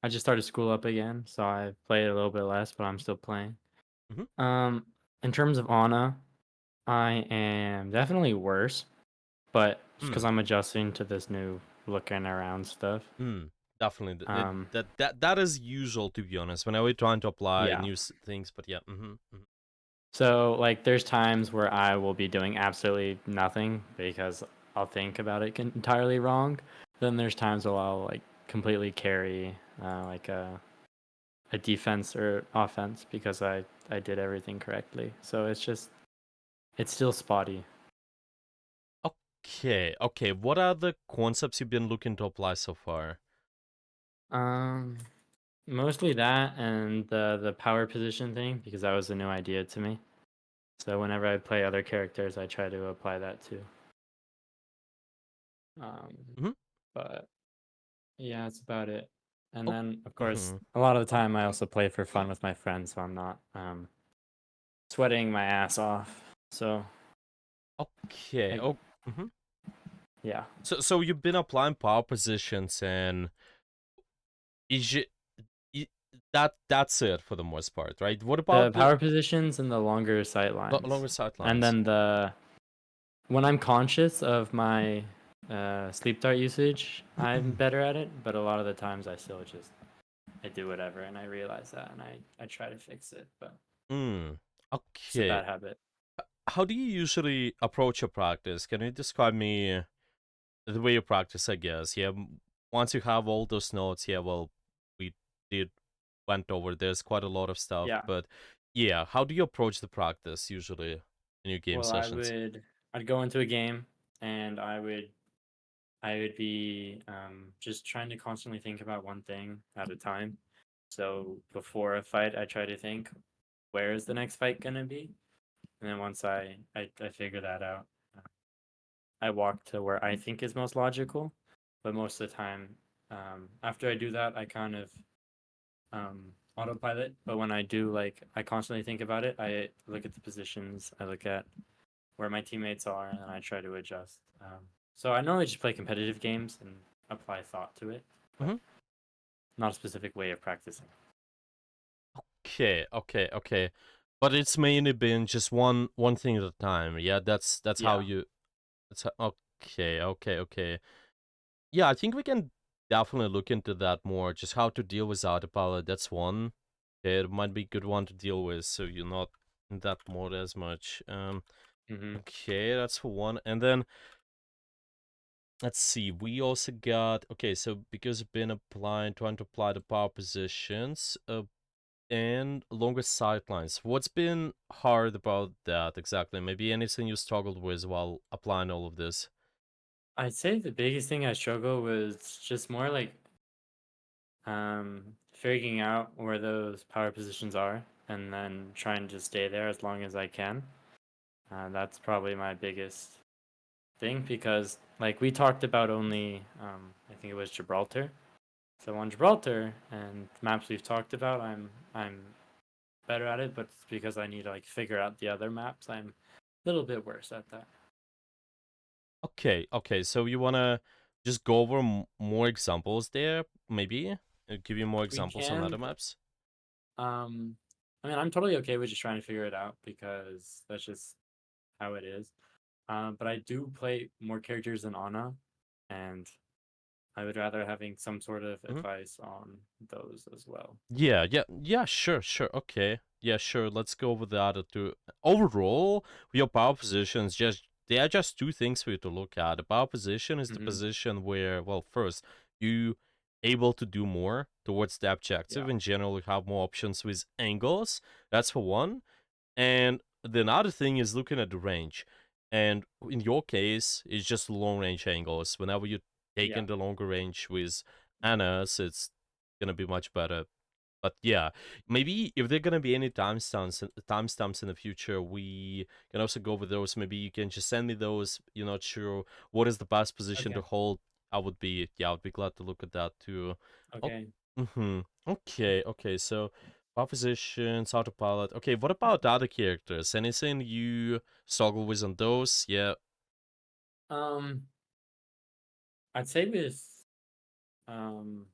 I just started school up again, so I played a little bit less, but I'm still playing. Mhm. Um, in terms of Ana, I am definitely worse, but just because Mm, I'm adjusting to this new looking around stuff. mm, definitely. Um, That is usual, to be honest, whenever you're trying to apply yeah. new things, but yeah. So like, there's times where I will be doing absolutely nothing because I'll think about it entirely wrong. Then there's times where I'll like completely carry like a defense or offense because I did everything correctly. So it's still spotty. Okay. What are the concepts you've been looking to apply so far? Um, Mostly that and the power position thing because that was a new idea to me. So whenever I play other characters, I try to apply that too. Um, Mhm. but yeah, that's about it. And Oh, then of course, mhm. a lot of the time I also play for fun with my friends, so I'm not sweating my ass off. So Okay. I Oh, mhm. yeah. So you've been applying power positions, and is it, i- that's it for the most part, right? What The about the power positions and the longer sight lines. longer And sightlines? then the when I'm conscious of my sleep dart usage, I'm better at it. But a lot of the times, I still just I do whatever, and I realize that, and I try to fix it. But Mm. it's a Okay. bad habit. How do you usually approach your practice? Can you describe me the way you practice, I guess? Yeah, once you have all those notes, yeah, well, we did went over there's quite a lot of stuff, Yeah. but yeah, how do you approach the practice usually in your game Well, sessions? I'd go into a game, and I would be just trying to constantly think about one thing at a time. So before a fight, I try to think, where is the next fight gonna be? And then once I figure that out, I walk to where I think is most logical. But most of the time, after I do that, I kind of autopilot. But when I do, like, I constantly think about it. I look at the positions, I look at where my teammates are, and then I try to adjust. So I normally just play competitive games and apply thought to it, but Hmm. not a specific way of practicing. Okay. But it's mainly been just one thing at a time. Yeah, that's how Yeah. you. Okay. Yeah, I think we can definitely look into that more. Just how to deal with autopilot. That's one. Okay, it might be a good one to deal with, so you're not in that mode as much. Hmm. Okay, that's for one. And then let's see. We also got okay. So because we've been applying, trying to apply the power positions, and longer sightlines. What's been hard about that exactly? Maybe anything you struggled with while applying all of this. I'd say the biggest thing I struggle was just more like figuring out where those power positions are and then trying to stay there as long as I can. That's probably my biggest thing because, like, we talked about only, I think it was Gibraltar. So on Gibraltar and maps we've talked about, I'm better at it, but it's because I need to like figure out the other maps. I'm a little bit worse at that. Okay. So you wanna just go over more examples there, maybe? Give you more We examples on other can. maps. Um, I mean, I'm totally okay with just trying to figure it out because that's just how it is. But I do play more characters than Ana, and I would rather having some sort of Mhm. advice on those as well. Yeah. Sure. Okay. Yeah, sure. Let's go over the other two. Overall, your power positions just they are just two things for you to look at. The power position is the Hmm. position where, well, first you able to do more towards the objective Yeah. in general. You have more options with angles. That's for one. And the another thing is looking at the range. And in your case, it's just long range angles. Whenever you take Yeah. in the longer range with Anna's, it's gonna be much better. But yeah, maybe if there are gonna be any timestamps in the future, we can also go over those. Maybe you can just send me those. You're not sure what is the best position to Okay. hold. I would be glad to look at that too. Oh, Okay. okay. So propositions, autopilot. Okay, what about the other characters? Anything you struggle with on those? Yeah. Um, I'd say with um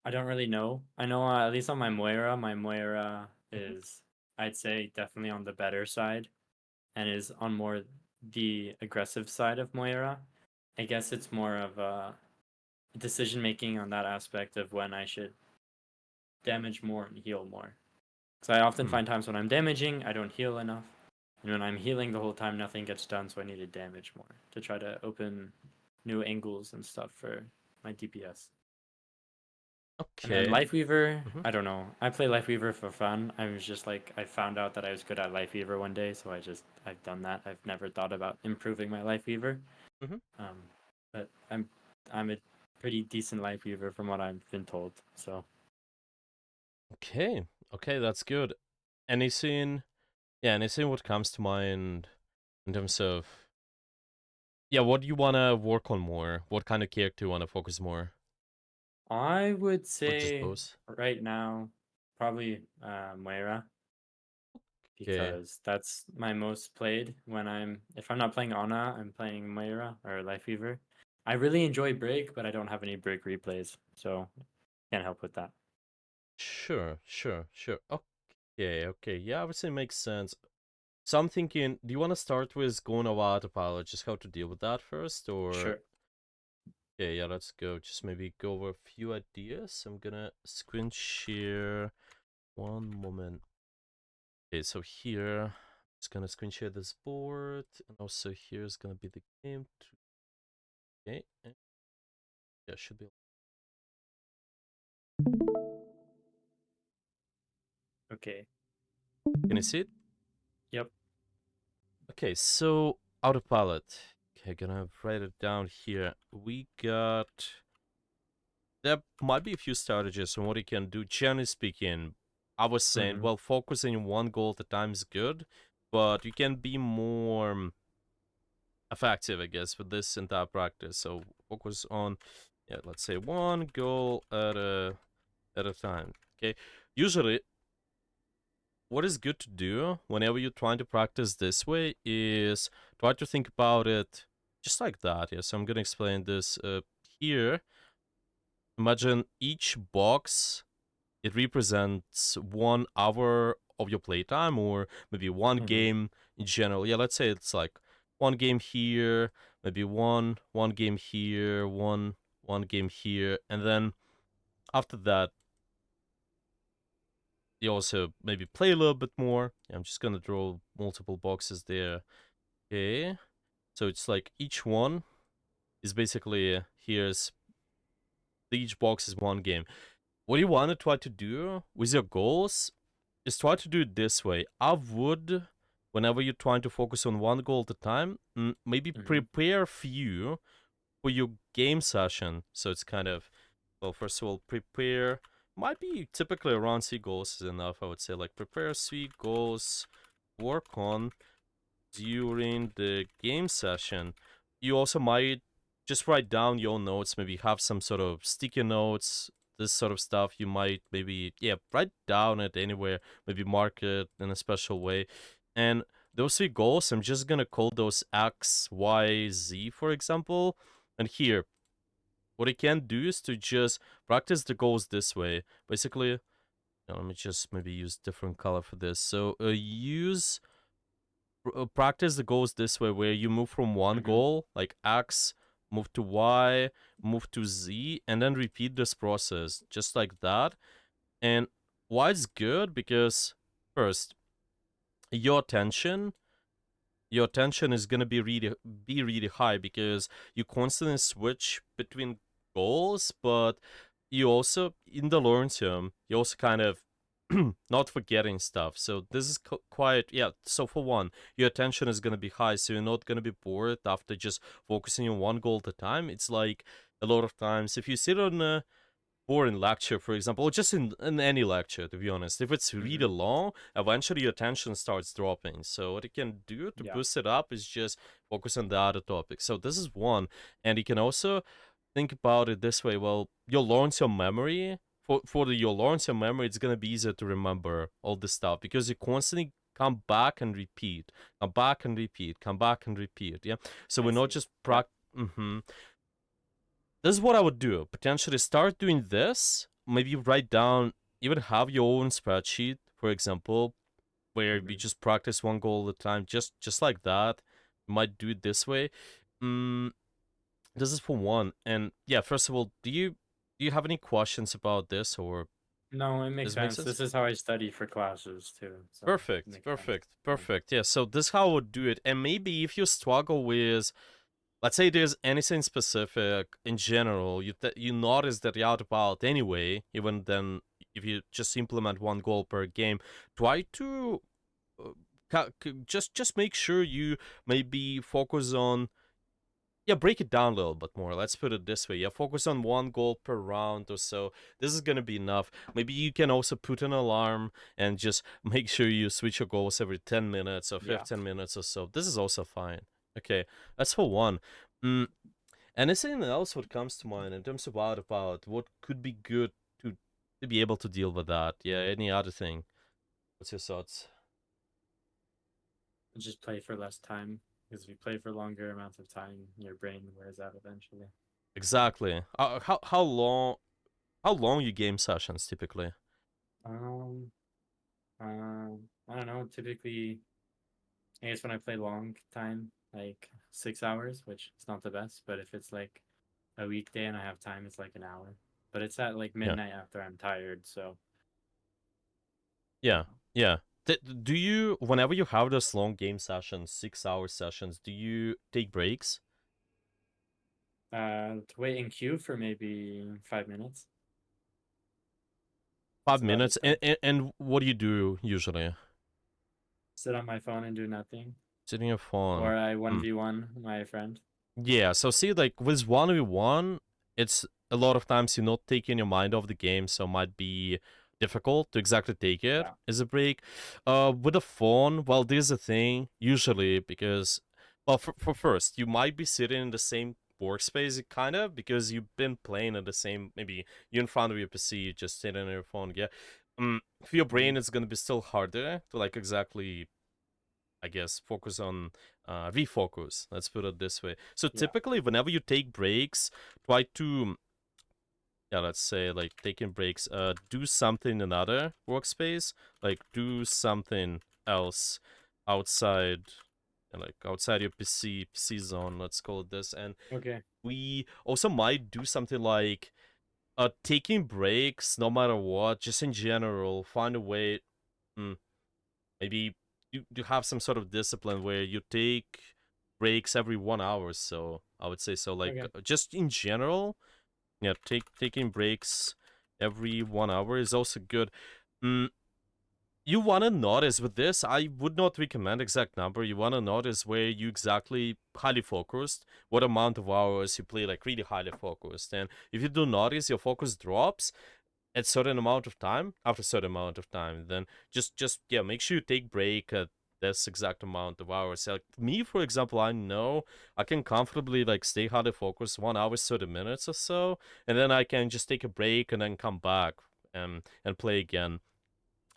I don't really know. I know at least on my Moira Mhm. is, I'd say, definitely on the better side and is on more the aggressive side of Moira. I guess it's more of a decision making on that aspect of when I should damage more and heal more. So I often Hmm. find times when I'm damaging, I don't heal enough. And when I'm healing the whole time, nothing gets done, so I need to damage more to try to open new angles and stuff for my DPS. And then Okay. Lifeweaver, Hmm. I don't know. I play Lifeweaver for fun. I was just like, I found out that I was good at Lifeweaver one day, so I've done that. I've never thought about improving my Lifeweaver. Hmm. Um, but I'm a pretty decent Lifeweaver from what I've been told. So Okay. Okay, that's good. Anything? Yeah, anything what comes to mind in terms of, yeah, what do you wanna work on more? What kind of character you wanna focus more? I would Or just say both? right now, probably Moira, Okay. because that's my most played when if I'm not playing Ana, I'm playing Moira or Lifeweaver. I really enjoy Brig, but I don't have any Brig replays, so can't help with that. Sure, sure, sure. Okay, okay. Yeah, I would say makes sense. So I'm thinking, do you want to start with going over autopilot, just how to deal with that first, or Sure. okay, yeah, let's go. Just maybe go over a few ideas. I'm gonna screen share one moment. Okay, so here, I'm just gonna screen share this board, and also here's gonna be the game. Okay, yeah, should be. Okay. Can you see it? Yep. Okay, so autopilot. Okay, gonna write it down here. We got. There might be a few strategies on what you can do. Generally speaking, I was saying, Mm-hmm. well, focusing on one goal at a time is good, but you can be more effective, I guess, with this entire practice. So focus on, yeah, let's say one goal at a time. Okay, usually what is good to do whenever you're trying to practice this way is try to think about it just like that. Yeah, so I'm gonna explain this here. Imagine each box, it represents 1 hour of your playtime, or maybe one Mm-hmm. game in general. Yeah, let's say it's like one game here, maybe one game here, one game here, and then after that you also maybe play a little bit more. Yeah, I'm just gonna draw multiple boxes there. Okay, so it's like each one is basically here's each box is one game. What you want to try to do with your goals is try to do it this way. I would, whenever you're trying to focus on one goal at a time, maybe Mm-hmm. prepare a few for your game session. So it's kind of, well, first of all, prepare. Might be typically around 3 goals is enough, I would say. Like, prepare 3 goals, work on during the game session. You also might just write down your notes, maybe have some sort of sticky notes, this sort of stuff. You might maybe, yeah, write down it anywhere, maybe mark it in a special way. And those 3 goals, I'm just gonna call those X, Y, Z, for example. And here, what I can do is to just practice the goals this way. Basically, let me just maybe use different color for this. So use practice the goals this way, where you move from one Mm-hmm. goal like X, move to Y, move to Z, and then repeat this process just like that. And why it's good? Because first, your attention your attention is gonna be really high, because you constantly switch between goals, but you also in the long term you also kind of not forgetting stuff. So this is quite, yeah. So for one, your attention is gonna be high, so you're not gonna be bored after just focusing on one goal at a time. It's like a lot of times if you sit on a boring lecture, for example, or just in any lecture, to be honest, if it's Mm-hmm. really long, eventually your attention starts dropping. So what you can do to Yeah. boost it up is just focus on the other topics. So this is one. And you can also think about it this way. Well, your long-term memory, your long-term memory, it's gonna be easier to remember all this stuff, because you constantly come back and repeat, come back and repeat, come back and repeat. Yeah. So I we're not see. just Yep. this is what I would do. Potentially start doing this maybe write down, even have your own spreadsheet, for example, where we Hmm. just practice one goal at a time, just like that. You might do it this way. Mm, this is for one. And yeah, first of all, do you have any questions about this, or No, it makes does it make sense. sense? This is how I study for classes too, so it Perfect, makes sense. perfect, Yeah. perfect. Yeah, so this is how I would do it. And maybe if you struggle with, let's say there's anything specific in general, you notice that you're out about anyway, even then if you just implement one goal per game, try to just make sure you maybe focus on, yeah, break it down a little bit more. Let's put it this way. Yeah, focus on one goal per round or so. This is gonna be enough. Maybe you can also put an alarm and just make sure you switch your goals every 10 minutes or Yeah. 15 minutes or so. This is also fine. Okay, that's for one. Mm, anything else what comes to mind in terms of about what could be good to be able to deal with that? Yeah, any other thing? What's your thoughts? Just play for less time because if you play for longer amounts of time, your brain wears out eventually. Exactly. How long you game sessions typically? Um, I don't know. Typically, I guess when I play long time, like 6 hours, which is not the best, but if it's like a weekday and I have time, it's like an hour. But it's at like Yeah. midnight after I'm tired, so Yeah. Yeah. Do you, whenever you have those long game sessions, 6 hour sessions, do you take breaks? to wait in queue for maybe 5 minutes. Five That's about minutes. it though. And what do you do usually? Sit on my phone and do nothing, Sitting on your phone. or I Hmm. 1v1 my friend. Yeah, so see, like with 1v1, it's a lot of times you're not taking your mind off the game, so it might be difficult to exactly take it Yeah, as a break. With a phone, well, there's a thing, usually, because, well, for first, you might be sitting in the same workspace, kind of, because you've been playing at the same, maybe you're in front of your PC, just sitting on your phone, yeah. For your hmm, brain, it's gonna be still harder to, like, exactly, I guess, focus on refocus. Let's put it this way. So yeah, typically, whenever you take breaks, try to, yeah, let's say like taking breaks, do something in another workspace, like do something else outside, like outside your PC zone. Let's call it this. And okay, we also might do something like taking breaks, no matter what, just in general. Find a way. Hmm, maybe you have some sort of discipline where you take breaks every 1 hour. So I would say so, like okay, just in general, yeah, taking breaks every 1 hour is also good. Mm, you want to notice with this, I would not recommend exact number. You want to notice where you exactly highly focused, what amount of hours you play like really highly focused. And if you do notice your focus drops at certain amount of time, after a certain amount of time, then just yeah, make sure you take break at this exact amount of hours. Like me, for example, I know I can comfortably like stay highly focused 1 hour 30 minutes or so, and then I can just take a break and then come back and play again.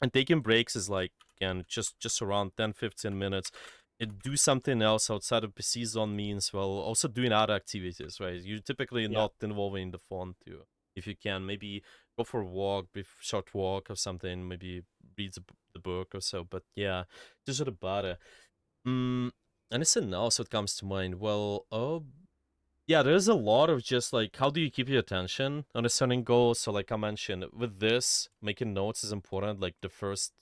And taking breaks is like, again, just around 10-15 minutes. And do something else outside of PC zone means, well, also doing other activities, right? You're typically yeah, not involving the phone too. If you can, maybe go for a walk, short walk or something, maybe read the book or so. But yeah, just sort of about it. Anything else that comes to mind? Well, yeah, there's a lot of just like how do you keep your attention on a certain goal. So like I mentioned, with this, making notes is important. Like the first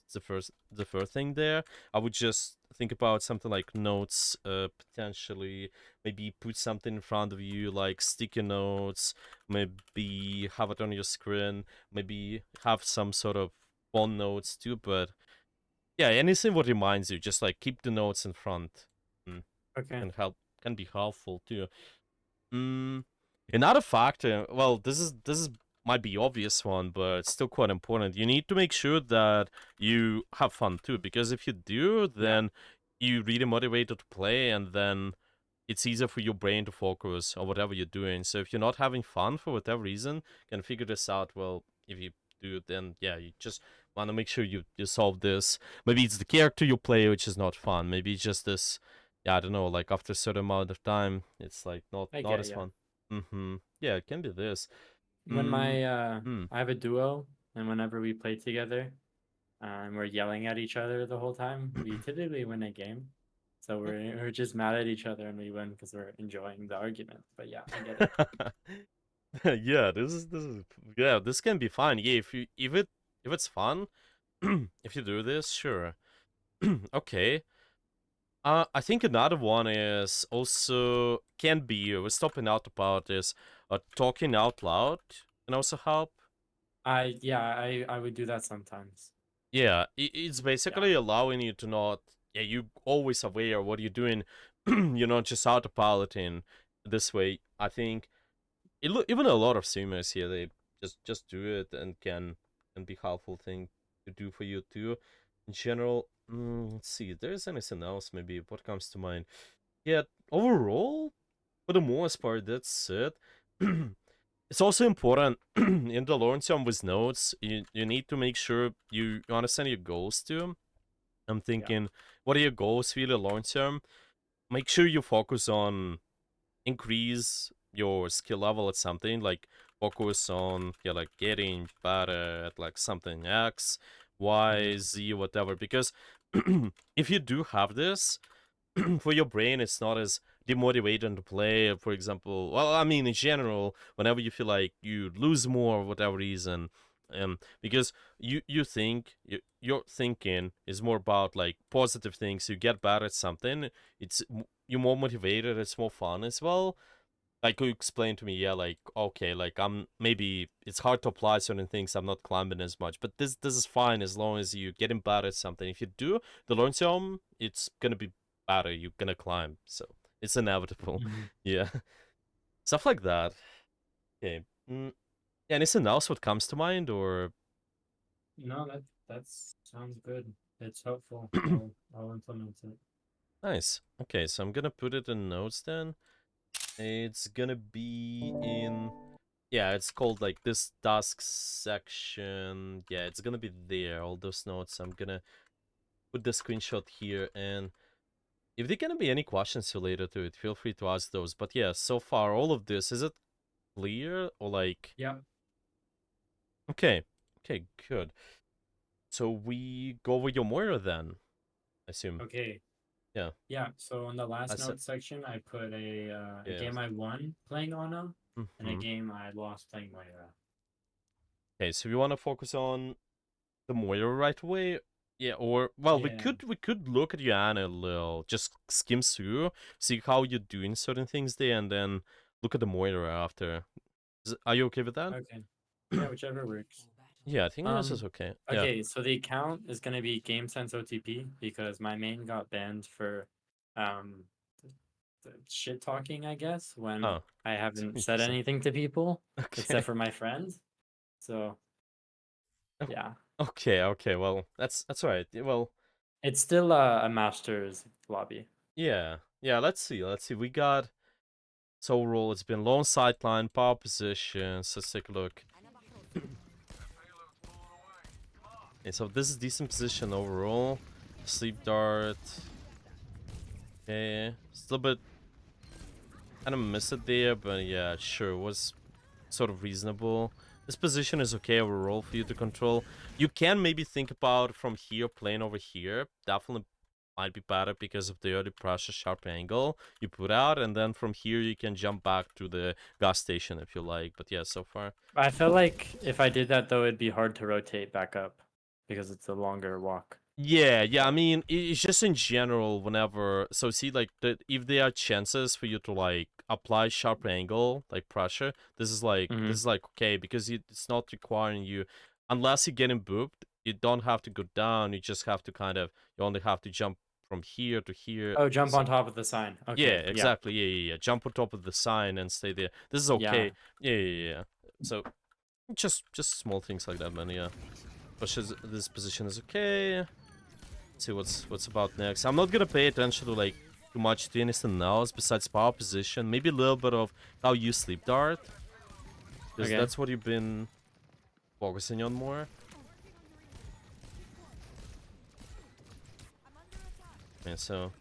thing there, I would just think about something like notes, potentially maybe put something in front of you like sticky notes, maybe have it on your screen, maybe have some sort of phone notes too. But yeah, anything what reminds you, just like keep the notes in front. mm, okay, can be helpful too. Mm, another factor, well, this is might be obvious one, but it's still quite important. You need to make sure that you have fun too, because if you do, yeah, then you really motivated to play, and then it's easier for your brain to focus on whatever you're doing. So if you're not having fun for whatever reason, you can figure this out. Well, if you do, then yeah, you just want to make sure you solve this. Maybe it's the character you play which is not fun. Maybe it's just this, yeah, I don't know, like after a certain amount of time, it's like not I not get as yeah. fun. Yeah, it can be this. When my Hmm. I have a duo, and whenever we play together, and we're yelling at each other the whole time, we typically win a game. So we're just mad at each other and we win because we're enjoying the argument. But yeah, I get it. Yeah, this is yeah, this can be fun. Yeah, if it's fun, if you do this, sure. Okay. I think another one is also can be we're stopping out about this. Talking out loud can also help. I would do that sometimes. Yeah, it's Yeah. basically allowing you to not. Yeah, you always aware what you're doing. You're not just autopiloting this way. I think even a lot of streamers here they just do it and can be helpful thing to do for you too. In general, let's see. If there's anything else maybe what comes to mind? Yeah, overall, for the most part, that's it. It's also important in the long term with nodes. You need to make sure you understand your goals too. I'm Yeah. thinking, what are your goals really long term? Make sure you focus on increase your skill level at something like focus on like getting better at like something X, Y, Hmm. Z, whatever. Because if you do have this, for your brain, it's not as demotivating to play. For example, well, I mean, in general, whenever you feel like you lose more for whatever reason, because you think your thinking is more about like positive things. You get better at something. You're more motivated. It's more fun as well. Like you explained to me, yeah, like okay, like I'm maybe it's hard to apply certain things. I'm not climbing as much, but this is fine as long as you getting better at something. If you do the long term, it's gonna be better. You're gonna climb, so it's inevitable. Hmm. Yeah, stuff like that. Okay. Yeah, anything else what comes to mind or? No, that sounds good. It's helpful. I'll implement it. Nice. Okay, so I'm gonna put it in notes then. It's gonna be in. Yeah, it's called like this task section. Yeah, it's gonna be there. All those notes. I'm gonna put the screenshot here, and if there gonna be any questions related to it, feel free to ask those. But yeah, so far all of this is it clear or like? Yeah. Okay, okay, good. So we go with your Moira then. I assume. Okay. Yeah. Yeah. So in the I last said. note section, I put a Yeah. game I won playing Ana and a Mm-hmm. game I lost playing Moira. Okay, so we want to focus on the Moira right away. Yeah, or well, we Yeah. could look at Yana a little, just skim through, see how you're doing certain things there, and then look at the Moira after. Are you okay with that? Okay. Yeah, whichever works. Yeah, I think this is okay. Yeah. Okay, so the account is gonna be GameSense OTP because my main got banned for um shit talking, I guess, when Oh, I haven't said interesting. anything to people except Okay. for my friends. So Oh, yeah. okay. Okay. Well, that's all right. Well, It's still a master's lobby. yeah. Yeah. Let's see. Let's see. We got so overall. It's been long sideline, power positions. Let's take a look. Okay, so this is decent position overall. Sleep dart. Okay, still a bit kind of missed it there, but yeah, sure, was sort of reasonable. This position is okay overall for you to control. You can maybe think about from here playing over here. Definitely might be better because of the early pressure sharp angle you put out, and then from here you can jump back to the gas station if you like. But yeah, so far. I feel like if I did that though, it'd be hard to rotate back up because it's a longer walk. Yeah, yeah. I mean, it's just in general. Whenever so, see, like if there are chances for you to like apply sharp angle, like pressure, Mm-hmm. this is like okay because it's not requiring you, unless you're getting booped. You don't have to go down. You just have to kind of you only have to jump from here to here. Oh, jump So, on top of the sign. yeah, Okay, yeah, exactly. Yeah, yeah, yeah. Jump on top of the sign and stay there. This is yeah. okay. Yeah, yeah, yeah. Yeah. So just small things like that, man. Yeah. But this position is okay. See what's about next. I'm not gonna pay attention to like too much to anything else besides power position. Maybe a little bit of how you sleep dart, because Okay. that's what you've been focusing on more. And so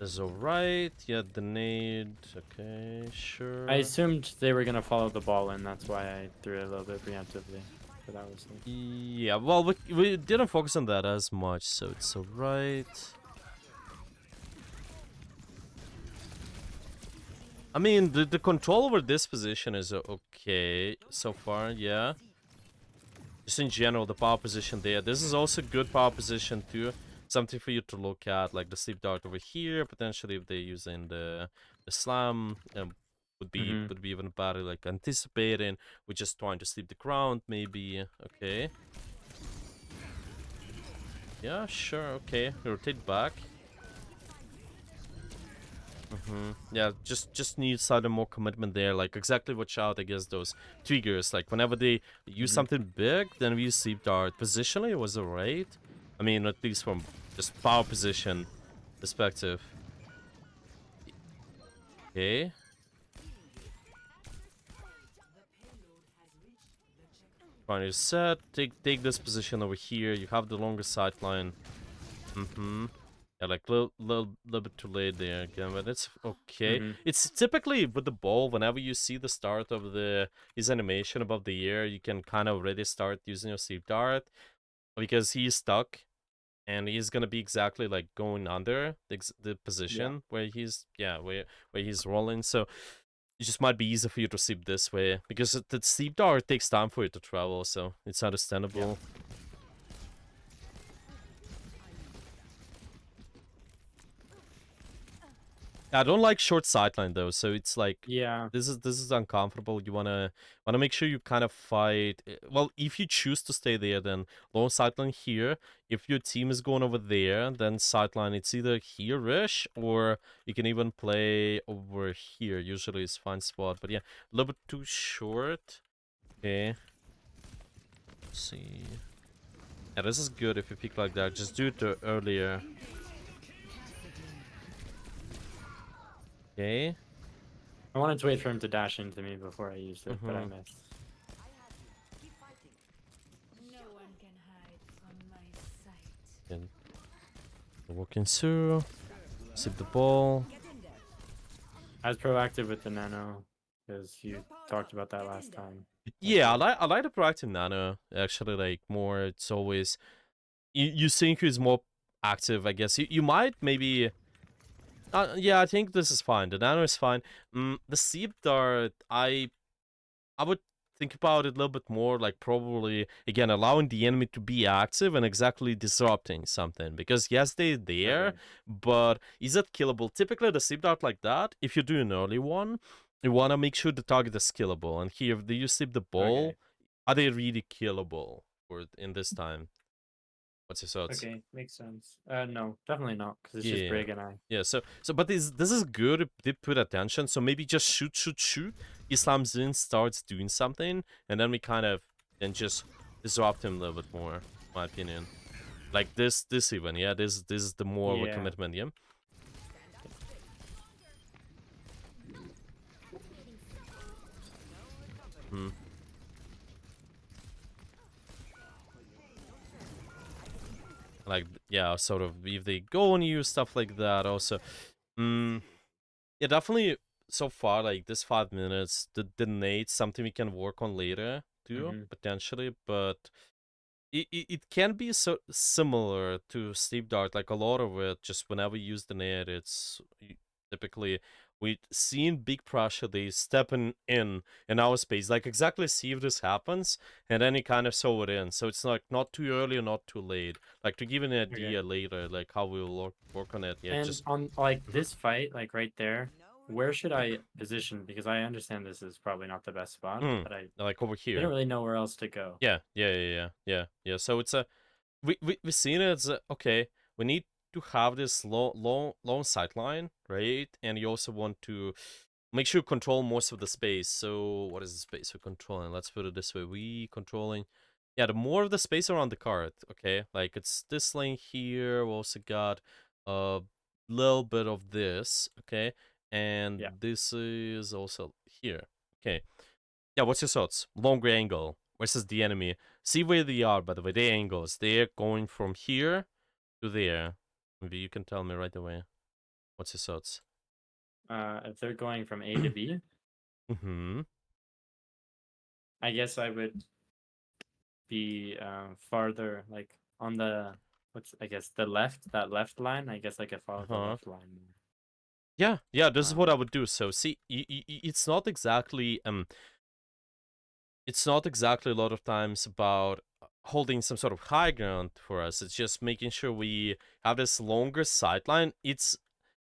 Is alright. Yeah, the nade. Okay, sure. I assumed they were gonna follow the ball in. That's why I threw it a little bit preemptively. But that was it. Yeah, well, we didn't focus on that as much, so it's alright. I mean, the control over this position is okay so far, yeah. Just in general, the power position there. This is also good power position too. Something for you to look at, like the sleep dart over here. Potentially, if they're using the slam, would be even better. Like anticipating, we're just trying to sleep the ground, maybe. Okay. Yeah, sure. Okay, rotate back. Yeah, just need slightly more commitment there. Like exactly watch out against those triggers. Like whenever they use something big, then we sleep dart. Positionally, it was alright. I mean, at least from just power position perspective. Okay. Trying to set. Take this position over here. You have the longest sight line. Yeah, like little bit too late there again, but it's okay. It's typically with the ball, whenever you see the start of his animation above the ear, you can kind of already start using your sleep dart because he's stuck and he's gonna be exactly like going under the position where he's where he's rolling. So it just might be easier for you to sleep this way because the sleep dart takes time for it to travel, so it's understandable. I don't like short sideline though, so it's like this is uncomfortable. You wanna make sure you kind of fight. Well, if you choose to stay there, then long sideline here. If your team is going over there, then sideline it's either here-ish or you can even play over here. Usually it's fine spot, but yeah, a little bit too short. Okay. Let's see. Yeah, this is good if you pick like that. Just do it earlier. Okay. I wanted to wait for him to dash into me before I used it, but I missed. No one can hide from my sight. And walking through. Sip the ball. I was proactive with the nano because you talked about that last time. Yeah, I like the proactive nano actually. Like more, it's always you think who's more active. I guess you might maybe. Yeah, I think this is fine. The nano is fine. The seep dart, I would think about it a little bit more, like probably again allowing the enemy to be active and exactly disrupting something. Because yes, they're there, but is it killable? Typically, the sleep dart like that, if you do an early one, you want to make sure the target is killable. And here, if you sleep the ball, are they really killable for in this time? What's your thoughts? Okay, makes sense. No, definitely not, because it's just Yeah. Brig and I. Yeah, so but this is good if they put attention. So maybe just shoot. He slams in, starts doing something, and then we kind of then just disrupt him a little bit more, in my opinion. Like this even, yeah, this is the more of a commitment, yeah. Like, yeah, sort of if they go on you, stuff like that also. Yeah, definitely so far, like this 5 minutes, the nade's something we can work on later too, potentially, but it can be so similar to sleep dart, like a lot of it, just whenever you use the nade, it's typically we've seen big pressure, they stepping in our space, like exactly see if this happens, and then you kind of sew it in. So it's like not too early or not too late. Like to give an idea later, like how we'll work on it. Yeah, and just on like this fight, like right there, where should I position? Because I understand this is probably not the best spot, but I like over here. didn't really know where else to go. Yeah. So it's a we've seen it as okay. We need to have this long sight line, right? And you also want to make sure you control most of the space. So what is the space we're controlling? Let's put it this way: we controlling. Yeah, the more of the space around the card, okay? Like it's this lane here. We also got a little bit of this, okay? And this is also here, okay? Yeah, what's your thoughts? Longer angle versus the enemy. See where they are, by the way. Their angles. They're going from here to there. Maybe you can tell me right away. What's your thoughts? If they're going from A to B, Mm-hmm. I guess I would be farther like on the I guess the left, that left line. I guess I could follow the Uh-huh. left line more. Yeah, this is what I Um, would do. So see, it's not exactly it's not exactly a lot of times about holding some sort of high ground for us. It's just making sure we have this longer sideline. It's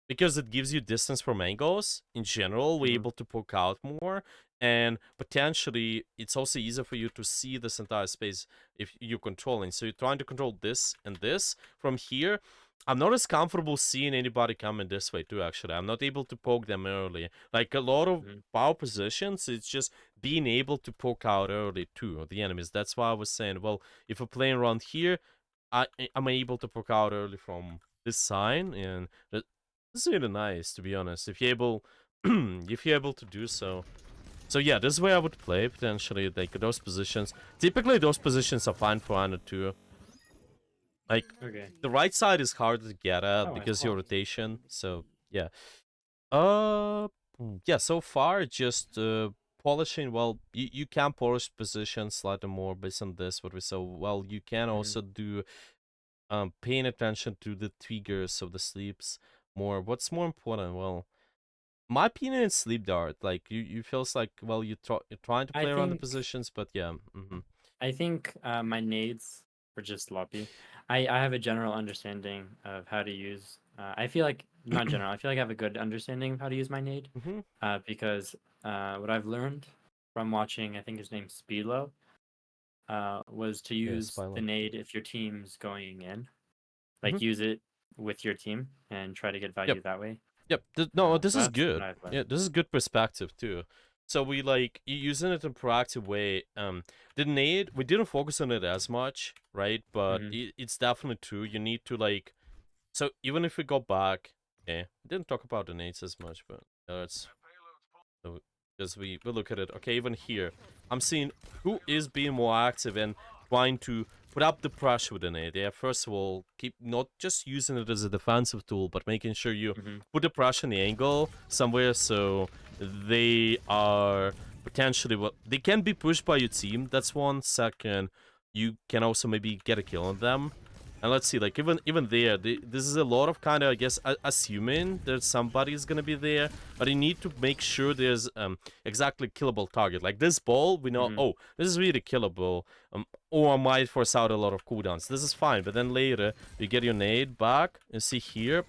because it gives you distance from angles. In general, we're mhm, able to poke out more, and potentially it's also easier for you to see this entire space if you're controlling. So you're trying to control this and this from here. I'm not as comfortable seeing anybody coming this way too, actually. I'm not able to poke them early. Like a lot of mhm. power positions, it's just being able to poke out early too, the enemies. That's why I was saying, well, if we're playing around here, I'm able to poke out early from this sign, and this is really nice, to be honest. If you're able, if you're able to do so. So yeah, this is where I would play potentially. Like those positions. Typically, those positions are fine for Ana too. Like Okay. the right side is harder to get at Oh, I because your swapped. rotation. So yeah. Uh, yeah. So far, just polishing. Well, you can polish positions slightly more based on this. What we saw. Well, you can Mhm. also do paying attention to the triggers of the sleeps more. What's more important? Well, my opinion is sleep dart. Like you feels like, well, you're trying to I play around the think positions, but yeah. I think my nades were just sloppy. I have a general understanding of how to use. I feel like not general. I feel like I have a good understanding of how to use my nade, Mm-hmm. because what I've learned from watching, I think his name's Speedlow, was to Yeah, use the Spylo. nade if your team's going in. Mm-hmm. Like use it with your team and try to get Yep. value that way. Yep. No, this So is that's what good. I've Yeah, learned. this is good perspective too. So we like using it in a proactive way. The nade, we didn't focus on it as much, right? But Hmm. it's definitely true. You need to like. So even if we go back, okay, we didn't talk about the nades as much, but let's so because we look at it. Okay, even here, I'm seeing who is being more active and trying to put up the pressure within it. Yeah, first of all, keep not just using it as a defensive tool, but making sure you Hmm. put the pressure in the angle somewhere so they are potentially what they can be pushed by your team. That's one. Second, you can also maybe get a kill on them. And let's see, like even there, this is a lot of kind of I guess assuming that somebody's gonna be there, but you need to make sure there's exactly killable target. Like this ball, we know, Hmm. oh, this is really killable, or I might force out a lot of cooldowns. This is fine, but then later you get your nade back, and see here,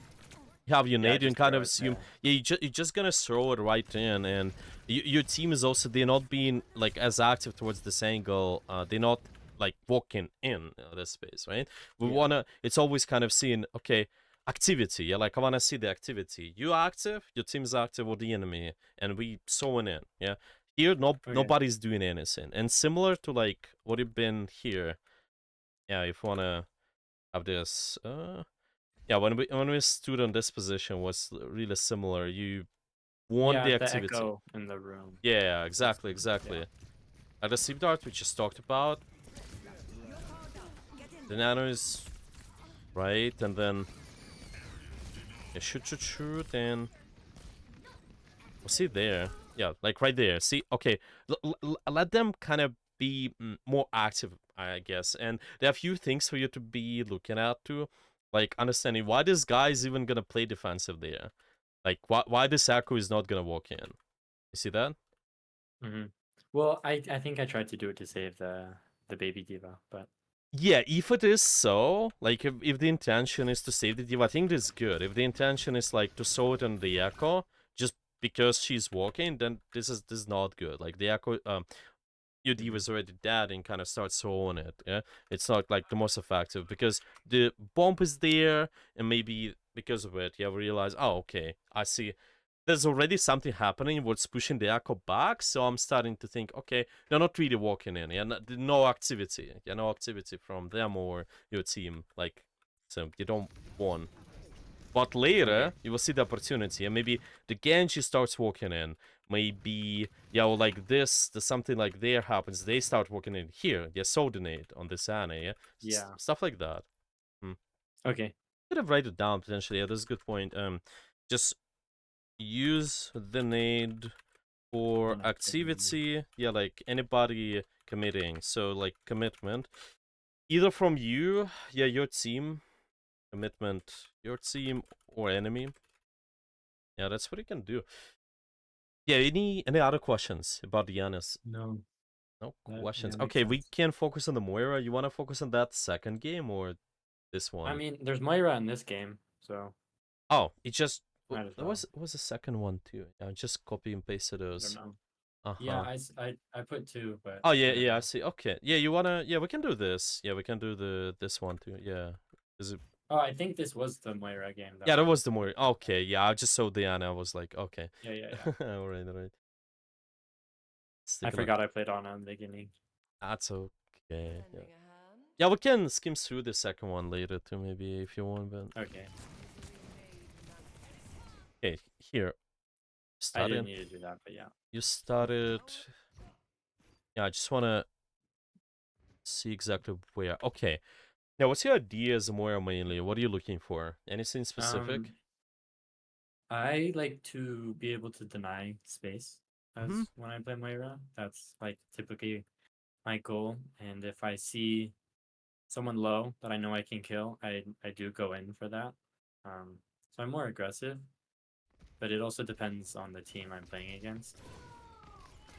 you have your Yeah, nade, you can just kind throw of it assume, there. yeah, you're just gonna throw it right in, and your team is also, they're not being like as active towards this angle, they're not like walking in this space, right? We Yeah. wanna, it's always kind of seeing, okay, activity, yeah, like I wanna see the activity. You active, your team is active, or the enemy, and we throwing in, yeah. Here, Okay. nobody's doing anything, and similar to like what you've been here, yeah. If you wanna have this, yeah, when we stood on this position was really similar. You want Yeah, the the activity. echo in the room. Yeah, That's exactly, yeah. exactly. Like the sleep dart we just talked about, the nano is right, and then yeah, shoot, and we'll see there. Yeah, like right there. See, okay, let them kind of be more active, I guess. And there are a few things for you to be looking at too, like understanding why this guy is even gonna play defensive there. Like why this Akku is not gonna walk in. You see that? Hmm. Well, I think I tried to do it to save the baby diva, but Yeah, if it is so, like if the intention is to save the diva, I think this is good. If the intention is like to throw it on the echo just because she's walking, then this is not good. Like the echo, your diva mhm. is already dead and kind of starts throwing it. Yeah, it's not like the most effective because the bomb is there, and maybe because of it, you realize, oh, okay, I see there's already something happening what's pushing the echo back, so I'm starting to think, okay, they're not really walking in, yeah, no activity, yeah, no activity from them or your team, like, so you don't want. But Okay. later, you will see the opportunity, and maybe the Genji starts walking in, maybe, yeah, or like this, the something like there happens, they start walking in here, yeah, Soldinate on this Ana, yeah, Yeah. stuff like that. Hmm. Okay. Could have write it down potentially. Yeah, that's a good point. just use the nade for An activity. activity. Yeah, like anybody committing. So like commitment, either from you, yeah, your team, commitment, your team or enemy. Yeah, that's what you can do. Yeah, any other questions about Giannis? No, No that questions. makes Okay, we sense. can focus on the Moira. You want to focus on that second game or this one? I mean, there's Moira in this game, so Oh, it just might as there well. was a second one too. I just copy and pasted I don't those. know. Yeah, Uh-huh. I put 2, but Oh I don't yeah, I know. see. Okay. Yeah, you wanna we can do this. Yeah, we can do this one too. Yeah. Is it Oh, I think this was the Moira game that Yeah, that we was the we more talked about. okay, yeah, I just saw Diana, I was like, okay. Yeah. Alright, alright. Let's I take a look. forgot I played Ana in the beginning. That's okay. Yeah. Lending a hand. Yeah, we can skim through the second one later too, maybe if you want, but Okay, okay, here. I didn't Started. need to do that, but yeah. You started. Yeah, I just wanna see exactly where. Okay. Now, what's your idea as Moira mainly? What are you looking for? Anything specific? I like to be able to deny space Mhm. as when I play Moira. That's like typically my goal. And if I see someone low that I know I can kill, I do go in for that. So I'm more aggressive, but it also depends on the team I'm playing against.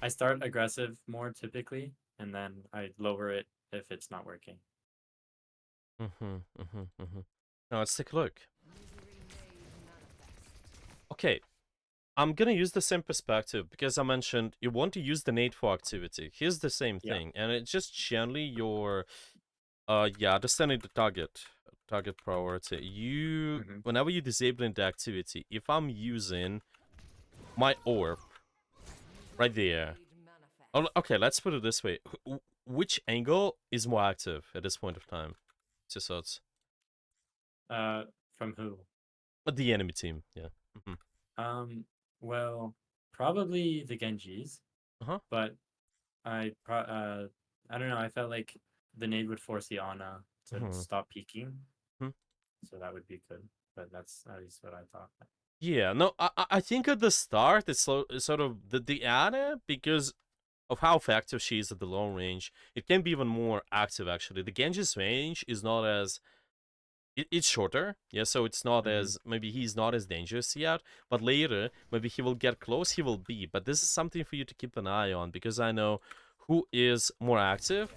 I start aggressive more typically, and then I lower it if it's not working. Now let's take a look. Okay, I'm gonna use the same perspective because I mentioned you want to use the nade for activity. Here's the same Yeah. thing, and it's just generally your understanding the target priority. You Hmm. whenever you disabling the activity, if I'm using my orb right there. Oh, okay, let's put it this way. Which angle is more active at this point of time? What's your thoughts? From who? The enemy team, yeah. Well, probably the Genjis, Uh-huh. but I don't know. I felt like the nade would force the Ana to stop peeking, so that would be good. But that's at least what I thought. Yeah, no, I think at the start it's sort of the Ana, because of how effective she is at the long range, it can be even more active actually. The Genji's range is not as it's shorter, yeah, so it's not as maybe he's not as dangerous yet, but later maybe he will get close, he will be. But this is something for you to keep an eye on because I know who is more active.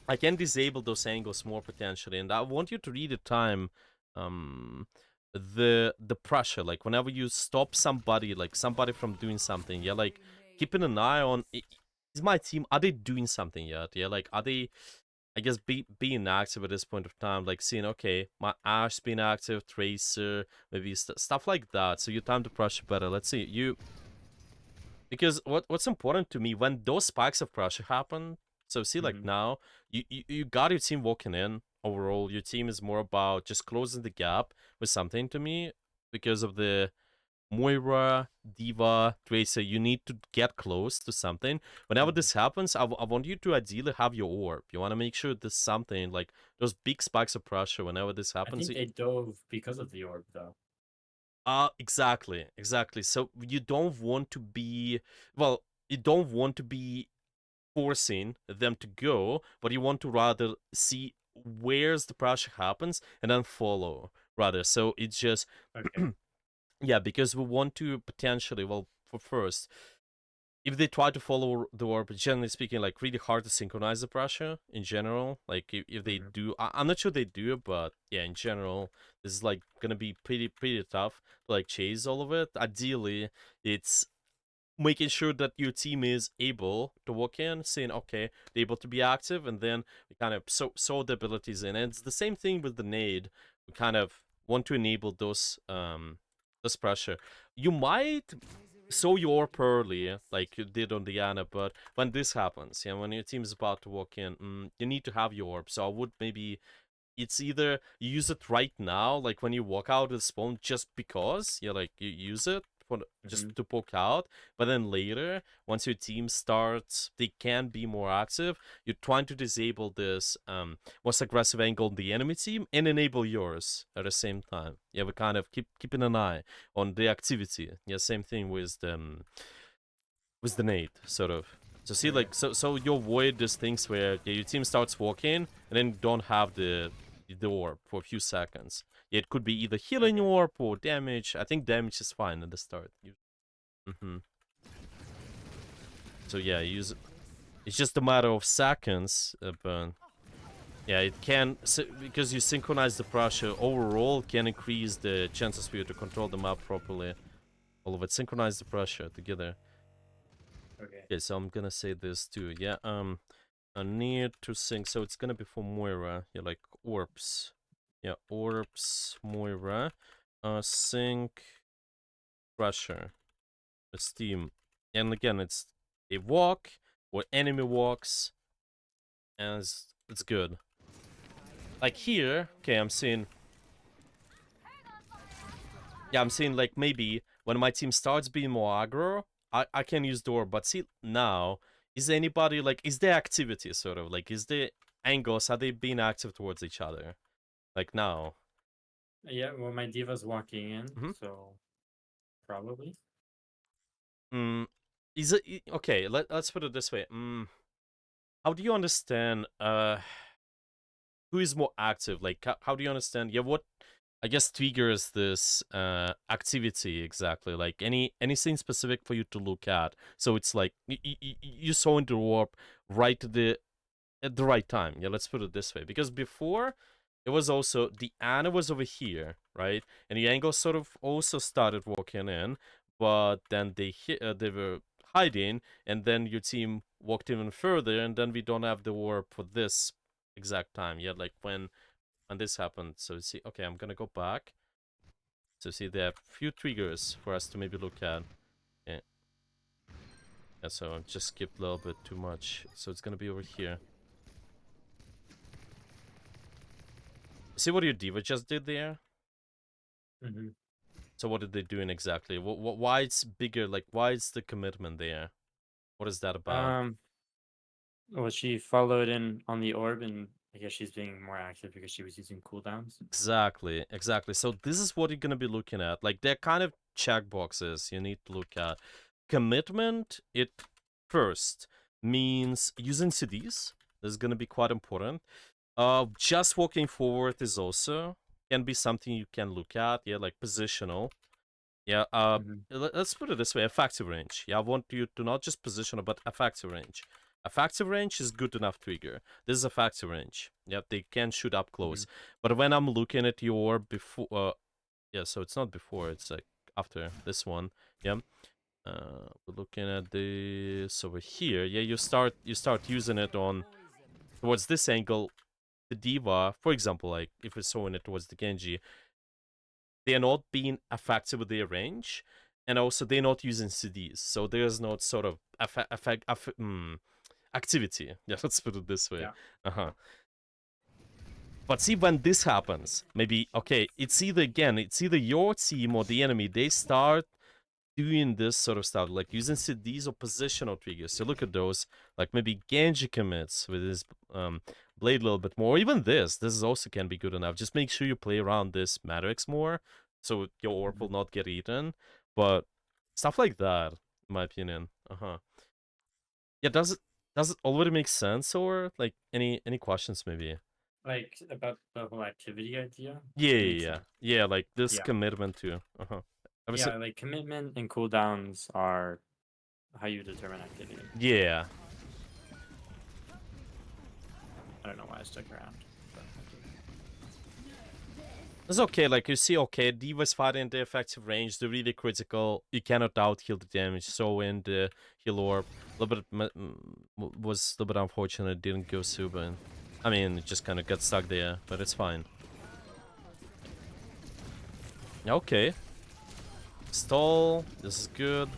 I can disable those angles more potentially, and I want you to read the time, the pressure. Like whenever you stop somebody, like somebody from doing something, yeah, like keeping an eye on. Is my team, are they doing something yet? Yeah, like are they? I guess being active at this point of time, like seeing okay, my Ash being active, Tracer, maybe stuff like that. So you time the pressure better. Let's see you. Because what's important to me when those spikes of pressure happen, so see like now you got your team walking in. Overall your team is more about just closing the gap with something to me because of the Moira, Diva, Tracer. You need to get close to something. Whenever this happens, I want you to ideally have your orb. You want to make sure there's something like those big spikes of pressure whenever this I happens. think they dove because of the orb, though. Exactly. So you don't want to be, well, you don't want to be forcing them to go, but you want to rather see where's the pressure happens and then follow rather. So it's just Okay. yeah, because we want to potentially, well, for first, if they try to follow the orb, generally speaking, like really hard to synchronize the pressure in general. Like if they do, I'm not sure they do, but yeah, in general, this is like gonna be pretty tough to like chase all of it. Ideally, it's making sure that your team is able to walk in, saying okay, they're able to be active, and then we kind of sow the abilities in. And it's the same thing with the nade. We kind of want to enable those pressure. You might sow your orb early, like you did on Diana, but when this happens, yeah, when your team is about to walk in, you need to have your orb. So I would maybe it's either you use it right now, like when you walk out of the spawn, just because, yeah, like you use it for just Mhm. to poke out. But then later, once your team starts, they can be more active. You're trying to disable this most aggressive angle on the enemy team and enable yours at the same time. Yeah, we kind of keeping an eye on the activity. Yeah, same thing with the nade, sort of. So see, Okay. like, so you avoid these things where your team starts walking and then you don't have the orb for a few seconds. Yeah, it could be either healing Okay. orb or damage. I think damage is fine at the start. Mm-hmm. So yeah, use. It's just a matter of seconds, but yeah, it can because you synchronize the pressure overall can increase the chances for you to control the map properly. All of it synchronize the pressure together. Okay. Okay, so I'm gonna say this too. Yeah, I need to sync. So it's gonna be for Moira. Yeah, like orbs. Yeah, orbs, Moira. Sync pressure. Steam. And again, it's a walk or enemy walks, and it's good. Like here, okay, I'm seeing. Yeah, I'm seeing like maybe when my team starts being more aggro, I can use the orb. But see now, is anybody like is there activity sort of like is there angles? Are they being active towards each other? Like now. Yeah. Well, my diva's walking in, Mm-hmm. so probably. Is it okay? Let's put it this way. How do you understand? Who is more active? Like, how do you understand? Yeah, what I guess triggers this activity exactly? Like anything specific for you to look at. So it's like you saw in the warp right at the right time. Yeah, let's put it this way. Because before it was also the Ana was over here, right? And the angle sort of also started walking in, but then they were hiding, and then your team walked even further, and then we don't have the warp for this exact time yet. Like when this happened. So see, okay, I'm gonna go back. So see, there are a few triggers for us to maybe look at. Yeah. Yeah, so I just skipped a little bit too much. So it's gonna be over here. See what your diva just did there? Mm-hmm. So what did they do in exactly? Why it's bigger? Like why is the commitment there? What is that about? Well, she followed in on the orb, and I guess she's being more active because she was using cooldowns. Exactly, exactly. So this is what you're gonna be looking at. Like they're kind of checkboxes you need to look at. Commitment, it first means using CDs. This is gonna be quite important. Just walking forward is also can be something you can look at. Yeah, like positional. Yeah. Mm-hmm. Let's put it this way: effective range. Yeah, I want you to not just positional, but effective range. Effective range is good enough trigger. This is effective range. Yeah, they can shoot up close. But when I'm looking at your before, yeah, so it's not before. It's like after this one. Yeah. We're looking at this over here. Yeah, you start using it on towards this angle. The diva, for example, like if we're showing it towards the Genji, they are not being effective with their range, and also they're not using CDs, so there's not sort of activity. Yeah, let's put it this way. Yeah. Uh-huh. But see, when this happens, maybe, okay, it's either your team or the enemy, they start doing this sort of stuff, like using CDs or positional triggers. So look at those, like maybe Genji commits with his blade a little bit more. Even this is also can be good enough. Just make sure you play around this Matrix more, so your orb will not get eaten. But stuff like that, in my opinion. Yeah, does it already make sense, or like any questions maybe? Like about the whole activity idea. Yeah, It yeah, makes yeah, sense. yeah. Like this Yeah. commitment too. Yeah, like commitment and cooldowns are how you determine activity. Yeah. I don't know why I stuck around. But It's okay, like you see, okay, Diva's fighting the effective range, they're really critical. You cannot out heal the damage, so in the heal orb, a little bit was a little bit unfortunate, it didn't go through, but I mean, it just kind of got stuck there, but it's fine. Okay. Stall, this is good.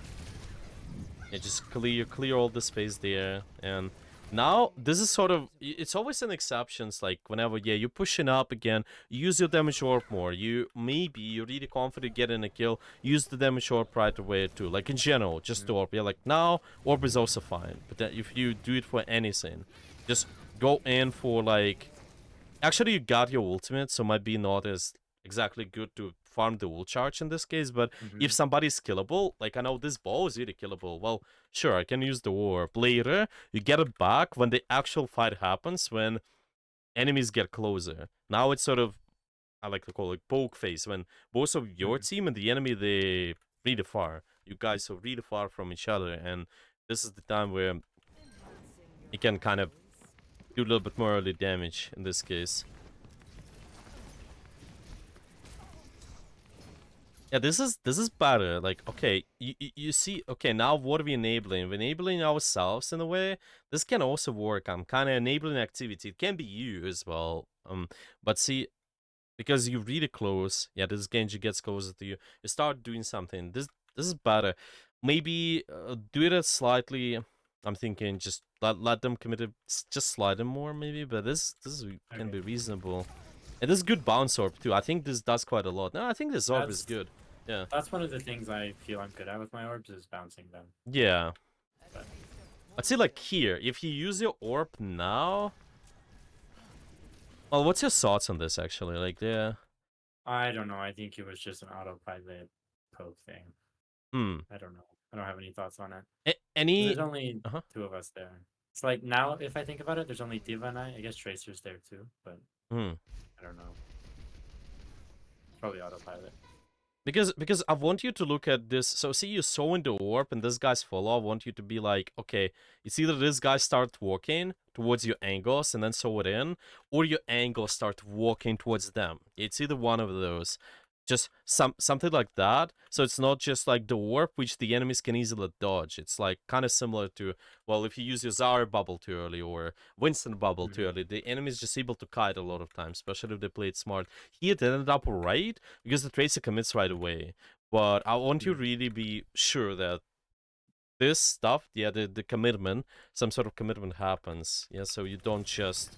Yeah, just clear all the space there, and Now, this is sort of, it's always an exceptions, like whenever, yeah, you're pushing up again, use your damage orb more. You're really confident getting a kill, use the damage orb right away too. Like in general, just the orb. Yeah, like now, orb is also fine. But then if you do it for anything, just go in for like, actually you got your ultimate, so might be not as exactly good to farm the ult charge in this case, but if somebody's killable, like I know this ball is really killable, well, sure, I can use the orb. Later, you get it back when the actual fight happens, when enemies get closer. Now it's sort of, I like to call it poke phase, when both of your team and the enemy, they really far. You guys are really far from each other, and this is the time where you can kind of do a little bit more early damage in this case. Yeah, this is better. Like, okay, you see, okay, now what are we enabling? We're enabling ourselves in a way. This can also work. I'm kind of enabling activity. It can be you as well. But see, because you're really close, yeah, this Genji gets closer to you. You start doing something. This is better. Maybe do it slightly. I'm thinking just let them commit it, just slide them more maybe. But this can be reasonable. And this is good bounce orb too. I think this does quite a lot. No, I think this orb is good. Yeah. That's one of the things I feel I'm good at with my orbs is bouncing them. Yeah. But I'd say like here, if you use your orb now. Well, what's your thoughts on this actually? Like, yeah. I don't know. I think it was just an autopilot poke thing. I don't know. I don't have any thoughts on it. There's only two of us there. It's like now, if I think about it, there's only Diva and I guess Tracer's there too, but I don't know. Probably autopilot. Because I want you to look at this. So see, you saw in the orb and this guy's follow. I want you to be like, okay, it's either this guy start walking towards your angles and then sew it in, or your angles start walking towards them. It's either one of those. Just something like that. So it's not just like the warp, which the enemies can easily dodge. It's like kind of similar to, well, if you use your Zarya bubble too early or Winston bubble too early, the enemy is just able to kite a lot of times, especially if they play it smart. Here it ended up right because the Tracer commits right away. But I want you to really be sure that this stuff, yeah, the commitment, some sort of commitment happens. Yeah, so you don't just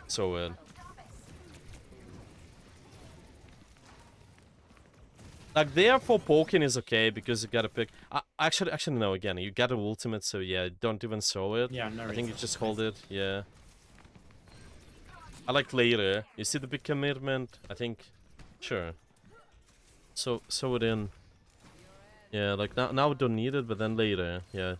sew it. Like, therefore, poking is okay because you gotta pick. Actually, no. Again, you got an ultimate, so yeah, don't even throw it. Yeah, no. I think you just hold it. Yeah. I like later. You see the big commitment. I think, sure. So sew it in. Yeah, like now we don't need it, but then later, yeah.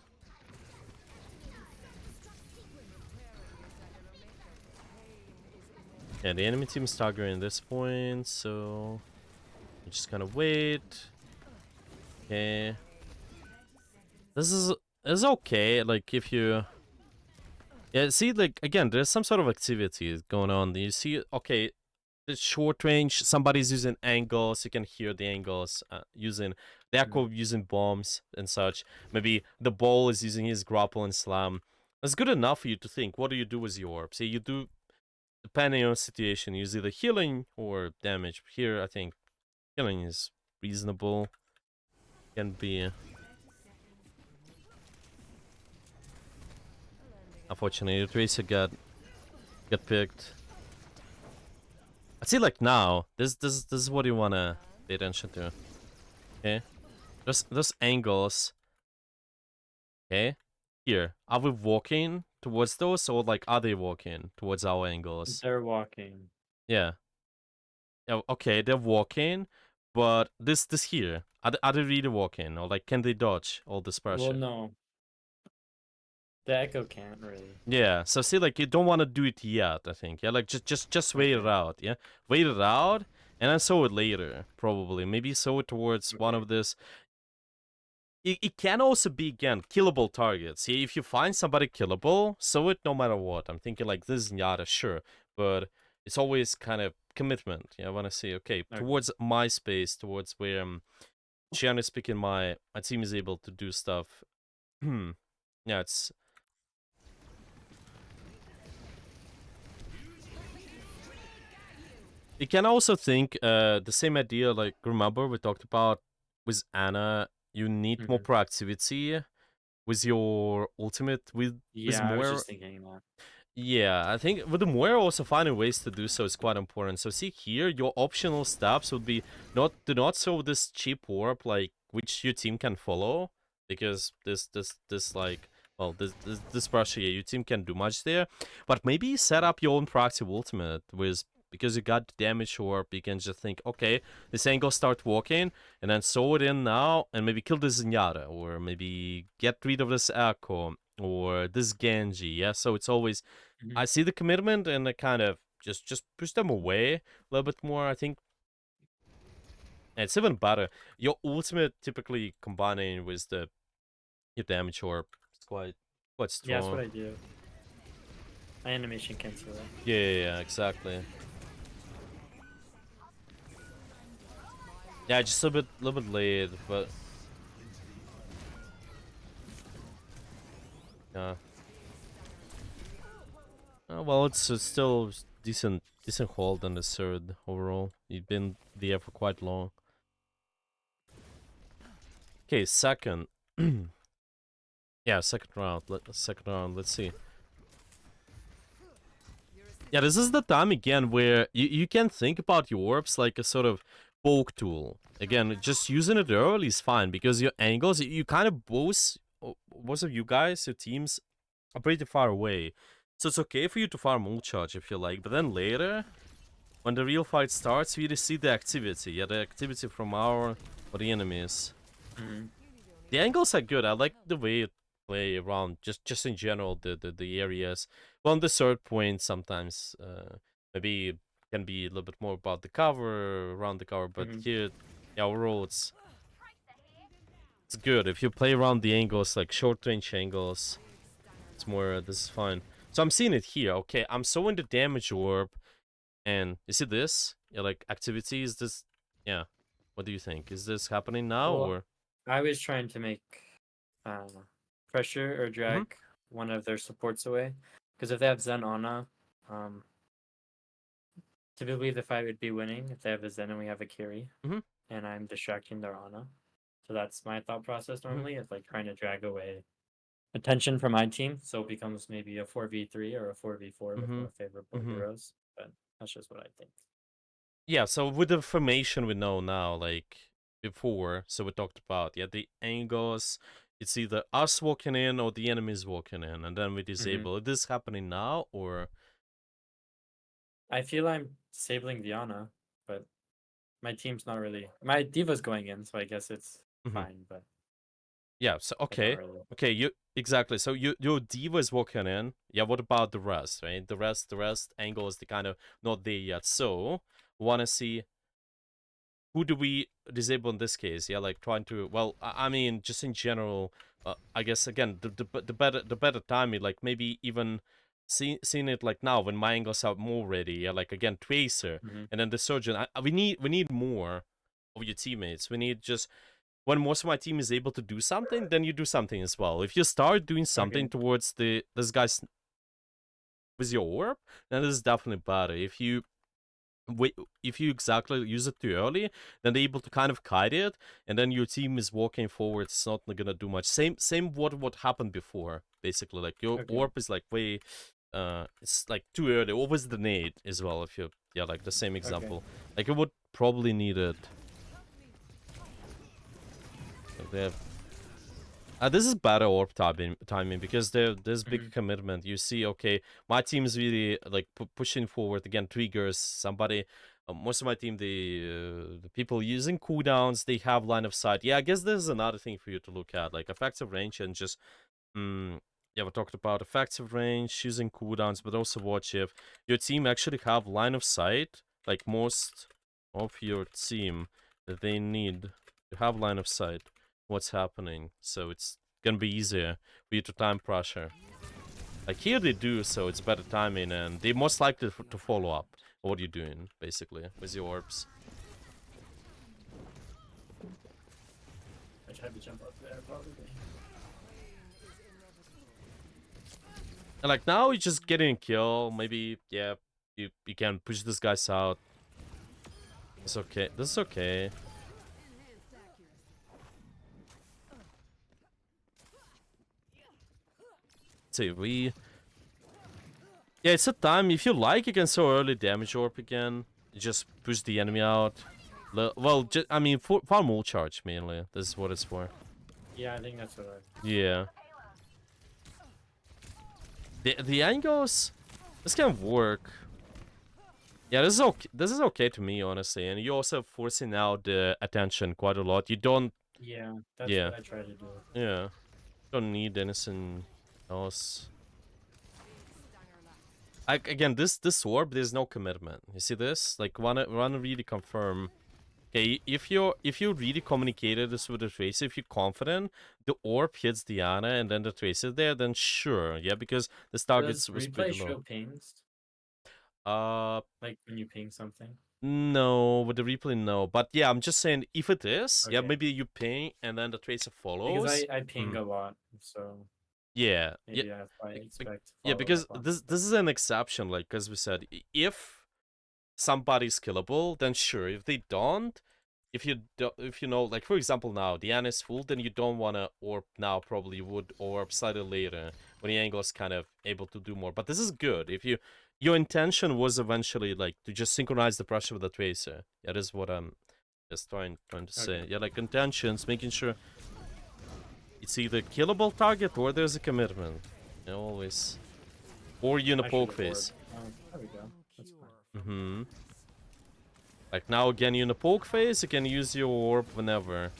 Yeah, the enemy team is staggering this point, so. Just gonna wait. Okay. This is okay. Like if you, yeah, see, like again, there's some sort of activity going on. You see, okay, the short range. Somebody's using angles. You can hear the angles. Using the echo, using bombs and such. Maybe the ball is using his grapple and slam. That's good enough for you to think. What do you do with your orb? See, you do, depending on the situation, use either healing or damage. Here, I think. Healing is reasonable. Can be. Unfortunately, the Tracer got picked. I'd say like now, this is what you wanna pay attention to. Okay, those angles. Okay, here, are we walking towards those, or like are they walking towards our angles? They're walking. Yeah. Yeah. Okay, they're walking. But this here, are they really walking, or like can they dodge all this pressure? Well, no. The echo can't really. Yeah, so see, like you don't want to do it yet. I think, yeah, like just wait it out. Yeah, wait it out, and then sew it later. Probably, maybe sew it towards one of this. It can also be again killable targets. See, if you find somebody killable, sew it no matter what. I'm thinking like this is Yada, sure, but it's always kind of commitment. Yeah, I want to say, okay, towards my space, towards where generally speaking, my team is able to do stuff. Yeah, it's. You can also think the same idea. Like remember we talked about with Ana, you need more proactivity with your ultimate with Yeah, I was Moira. just thinking that. Yeah, I think with the Moira also finding ways to do so is quite important. So see here, your optional steps would be do not throw this cheap warp like which your team can follow, because this like well this pressure, yeah, your team can do much there. But maybe set up your own proactive ultimate with, because you got the damage warp, you can just think, okay, this angle start walking and then throw it in now and maybe kill this Zenyatta, or maybe get rid of this Echo or this Genji. Yeah, so it's always I see the commitment and I kind of just push them away a little bit more. I think it's even better. Your ultimate typically combining with your damage orb. It's quite Yeah, that's what strong. I do. My animation cancel it. Yeah, exactly. Yeah, just a little bit late, but yeah. Well, it's still decent hold on the third overall. You've been there for quite long. Okay, second. Yeah, second round. Second round. Let's see. Yeah, this is the time again where you can think about your orbs like a sort of poke tool. Again, just using it early is fine because your angles, you kind of both of you guys, your teams, are pretty far away. So it's okay for you to farm ult charge if you like, but then later, when the real fight starts, we just see the activity. Yeah, the activity from our or the enemies. The angles are good. I like the way it play around, just in general, the areas. Well, on the third point, sometimes maybe can be a little bit more about the cover, around the cover, but here, yeah, overall, it's good. If you play around the angles, like short range angles, it's more, this is fine. So I'm seeing it here. Okay, I'm sowing the damage orb, and you see this? Yeah, like activity, is this, yeah. What do you think? Is this happening now, Well, or? I was trying to make uh, pressure or drag one of their supports away, because if they have Zen Ana, typically the fight would be winning if they have a Zen and we have a carry, and I'm distracting their Ana. So that's my thought process normally, is like trying to drag away attention from my team, so it becomes maybe a 4v3 or a 4v4 with more favorable heroes. But that's just what I think. Yeah, so with the information we know now, like before, so we talked about, yeah, the angles, it's either us walking in or the enemies walking in, and then we disable. Is this happening now, or? I feel I'm disabling the Ana, but my team's not really. My Diva's going in, so I guess it's fine, but Yeah, so not okay. really. Okay, you exactly. So your diva is walking in. Yeah, what about the rest, right? The rest angle is the kind of not there yet. So wanna see who do we disable in this case? Yeah, like trying to, well, I mean, just in general, I guess again the better timing, like maybe even seeing it like now when my angles are more ready. Yeah, like again Tracer and then the surgeon. We need more of your teammates. We need just when most of my team is able to do something, then you do something as well. If you start doing something towards this guy's with your orb, then this is definitely better. If you exactly use it too early, then they're able to kind of kite it, and then your team is walking forward. It's not gonna do much. Same what happened before, basically. Like your orb is like way, it's like too early. Or was the nade as well? If you, yeah, like the same example. Like you would probably need it. Like they have. This is better orb timing because there's big commitment. You see, okay, my team is really like pushing forward again. Triggers somebody. Most of my team, the people using cooldowns, they have line of sight. Yeah, I guess this is another thing for you to look at, like effective range and just. Yeah, we talked about effective range, using cooldowns, but also watch if your team actually have line of sight. Like most of your team, that they need to have line of sight what's happening, so it's gonna be easier for you to time pressure. Like here they do, so it's better timing, and they're most likely to follow up what you're doing, basically, with your orbs. I tried to jump up there, probably. And like now you're just getting a kill, maybe, yeah, you can push this guys out. It's okay, this is okay. see. Yeah, it's a time. If you like, you can throw early damage orb again. You just push the enemy out. Well, I mean, for farm ult charge mainly. This is what it's for. Yeah, I think that's what I. Yeah. The angles, this can work. Yeah, this is okay. This is okay to me, honestly. And you're also forcing out the attention quite a lot. You don't. Yeah, that's Yeah. what I try to do. Yeah. Don't need anything else. Again, this orb, there's no commitment. You see this? Like, wanna really confirm. Okay, if you really communicated this with the tracer, if you're confident the orb hits the Ana and then the tracer there, then sure, yeah, because this target Does was replay pretty show low. pings? Uh, Like when you ping something? no, with the replay, no. But yeah, I'm just saying, if it is, yeah, Okay. maybe you ping and then the tracer follows. Because I ping a lot, so Yeah, maybe yeah, I expect. yeah, because follow-up on this is an exception. Like as we said, if somebody's killable, then sure. If they don't, if you know, like for example now the Ana is full, then you don't wanna orb now. Probably you would orb slightly later when the angle is kind of able to do more. But this is good if your intention was eventually like to just synchronize the pressure with the tracer. That is what I'm just trying to say. Yeah, like intentions, making sure it's either killable target or there's a commitment. You know, always. Or you in a I poke should've phase. orb. Oh, there we go. That's fine. Mm-hmm. Like now again, you're in a poke phase, you can use your orb whenever.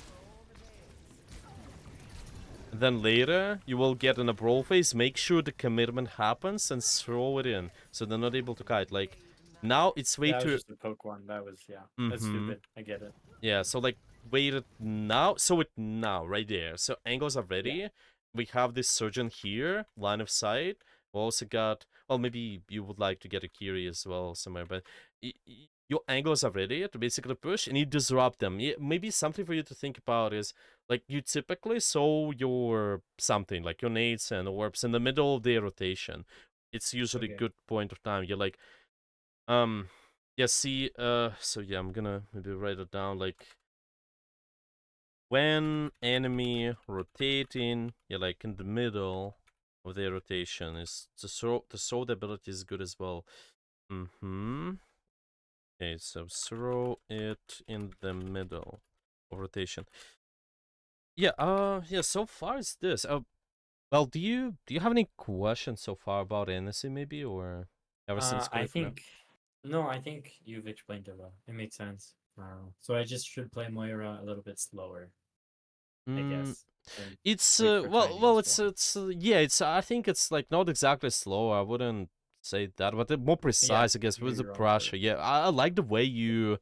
And then later, you will get in a brawl phase, make sure the commitment happens and throw it in. So they're not able to kite. Like, now it's way That was too... just a poke one. That was, yeah. That's stupid. I get it. Yeah, so like, wait it now. So it now, right there. So angles are ready. Yeah. We have this surgeon here, line of sight. We also got... Well, maybe you would like to get a Kiri as well somewhere, but... Your angles are ready to basically push and you disrupt them. Maybe something for you to think about is like you typically sow your something like your nades and orbs in the middle of their rotation. It's usually a good point of time. You're like, yeah, see, so yeah, I'm gonna maybe write it down like when enemy rotating, you're like in the middle of their rotation is to throw the ability is good as well. Okay, so throw it in the middle of rotation. Yeah, yeah, so far it's this. Well, do you have any questions so far about NSC maybe, or everything's I clear for now? think no, I think you've explained it well. It makes sense. So I just should play Moira a little bit slower, I guess. and It's wait for timing well, as well. it's yeah, it's I think it's like not exactly slow. I wouldn't say that, but more precise, I guess, with the your own pressure. word. Yeah, I like the way you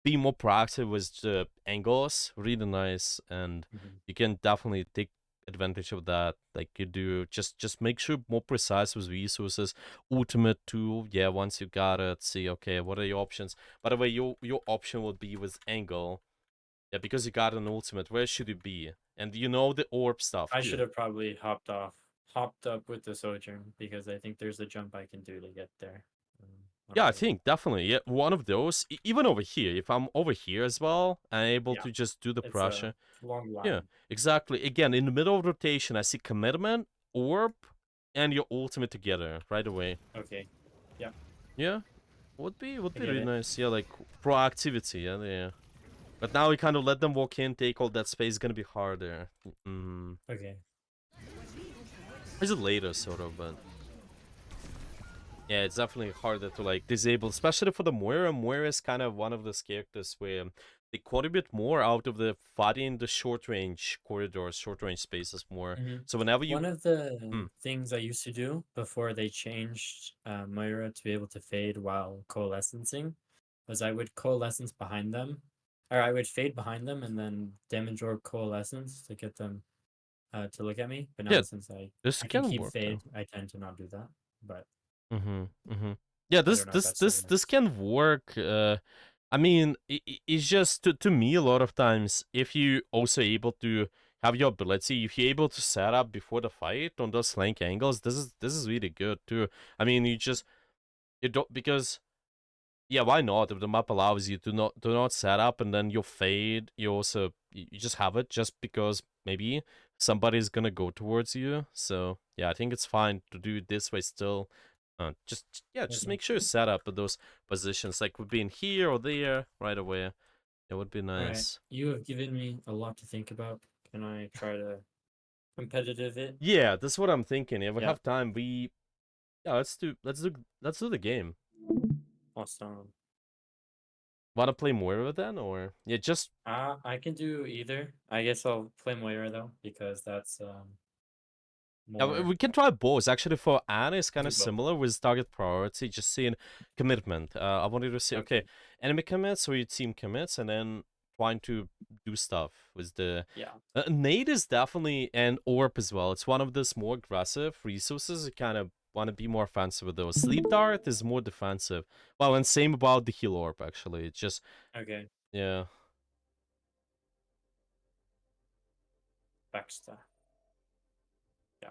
be more proactive with the angles. Really nice, and you can definitely take advantage of that. Like you do, just make sure more precise with resources. Ultimate tool, yeah. Once you got it, see okay, what are your options? By the way, your option would be with angle. Yeah, because you got an ultimate. Where should it be? And you know the orb stuff I too. should have probably hopped up with the Sojourn because I think there's a jump I can do to get there. Yeah, I think definitely. Yeah, one of those. Even over here, if I'm over here as well, I'm able to just do the it's pressure. a long line. Yeah, exactly. Again, in the middle of rotation, I see commitment, orb, and your ultimate together right away. Okay. Yeah. Yeah, would be get really it. nice. Yeah, like proactivity. Yeah, yeah. But now we kind of let them walk in, take all that space. It's gonna be harder. Okay. Is it later, sort of, but yeah, it's definitely harder to like disable, especially for the Moira. Moira is kind of one of those characters where they contribute more out of the fighting the short range corridors, short range spaces more. So whenever you One of the things I used to do before they changed Moira to be able to fade while coalescing was I would coalescence behind them, or I would fade behind them and then damage orb coalescence to get them to look at me. But now yeah, since this I can can keep work fade, though. I tend to not do that. But Yeah, I don't know if that still this works. can work. I mean, it's just to me a lot of times if you also able to have your ability, if you're able to set up before the fight on those flank angles, this is really good too. I mean, you don't because yeah, why not? If the map allows you to not set up and then you fade, you also you just have it just because maybe somebody's gonna go towards you. So yeah, I think it's fine to do it this way still. Just Okay. make sure you set up at those positions, like we've been here or there right away. It would be All right. nice. You have given me a lot to think about. Can I try to competitive it? Yeah, that's what I'm thinking. If we Yeah. have time, let's do the game. Awesome. Wanna play Moira then, or yeah, just I can do either. I guess I'll play Moira though because that's yeah, more we can try both. Actually, for Anna, it's kind do of both. similar with target priority, just seeing commitment. I wanted to say, okay, Okay. enemy commits or your team commits, and then trying to do stuff with the. Yeah. Nade is definitely and Orb as well. It's one of those more aggressive resources. You kind of want to be more offensive with those. Sleep Dart is more defensive. Well, and same about the Heal Orb, actually. It's just, Okay. yeah. Backstab. Yeah.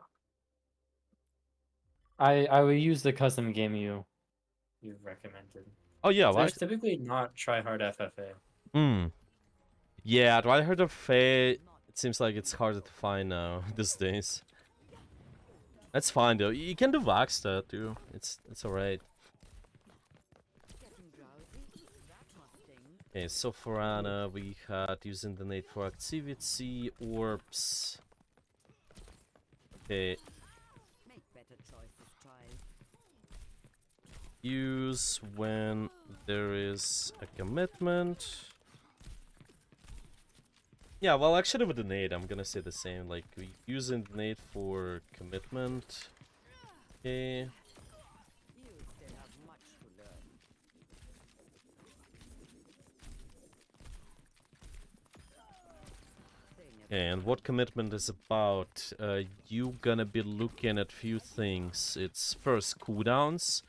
I will use the custom game you recommended. Oh, yeah, There's right? typically not try hard FFA. Hmm. Yeah, I heard of Fae. It seems like it's harder to find now these days. That's fine though. You can do Vaxta too. It's alright. Okay, so for Ana, we had using the nade for activity, orbs. Okay. Use when there is a commitment. Yeah, well, actually with the nade, I'm gonna say the same. Like, we using the nade for commitment. Okay. And what commitment is about? You gonna be looking at few things. It's first cooldowns.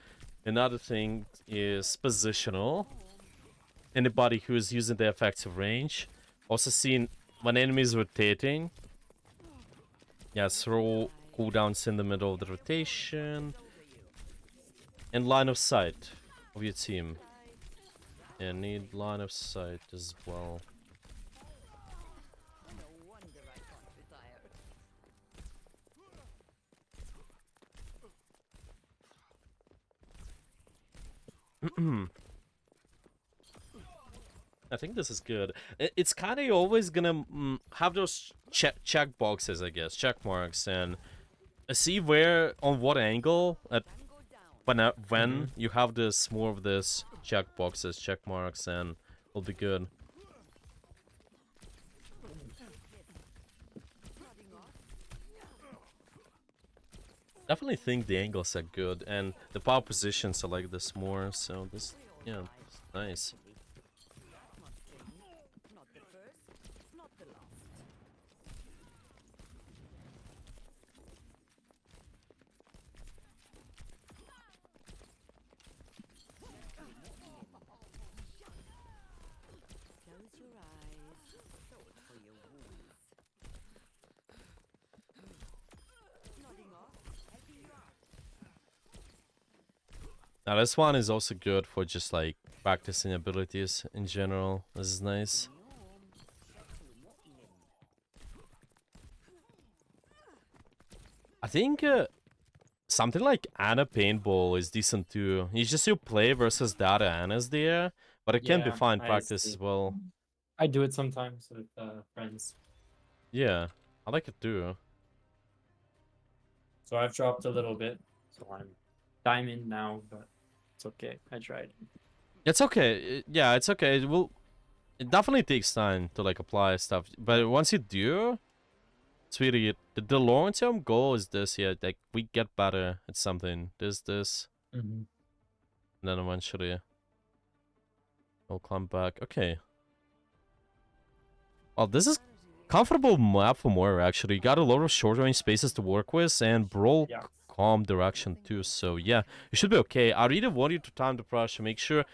Another thing is positional. Anybody who is using the effective range. Also seen when enemies rotating. Yeah, throw cooldowns in the middle of the rotation. And line of sight of your team. Yeah, need line of sight as well. I think this is good. It's kind of always gonna have those check boxes, I guess, check marks, and see where on what angle at when you have this more of this check boxes, check marks, and will be good. Definitely think the angles are good, and the power positions are like this more. So this, yeah, it's nice. Now this one is also good for just like practicing abilities in general. This is nice. I think something like Ana Paintball is decent too. You just you play versus data Ana's there, but it can be fine I practice see. as well. I do it sometimes with friends. Yeah, I like it too. So I've dropped a little bit. So I'm diamond now, but it's okay. I tried. It's okay. Yeah, it's okay. It definitely takes time to like apply stuff, but once you do, it's really the long term goal is this. Yeah, like we get better at something. This, and then eventually we'll come back. Okay. Well, this is comfortable map for Moira, actually. You got a lot of short range spaces to work with, and Brawl Yeah. calm direction too. So yeah, you should be okay. I really want you to time the pressure. Make sure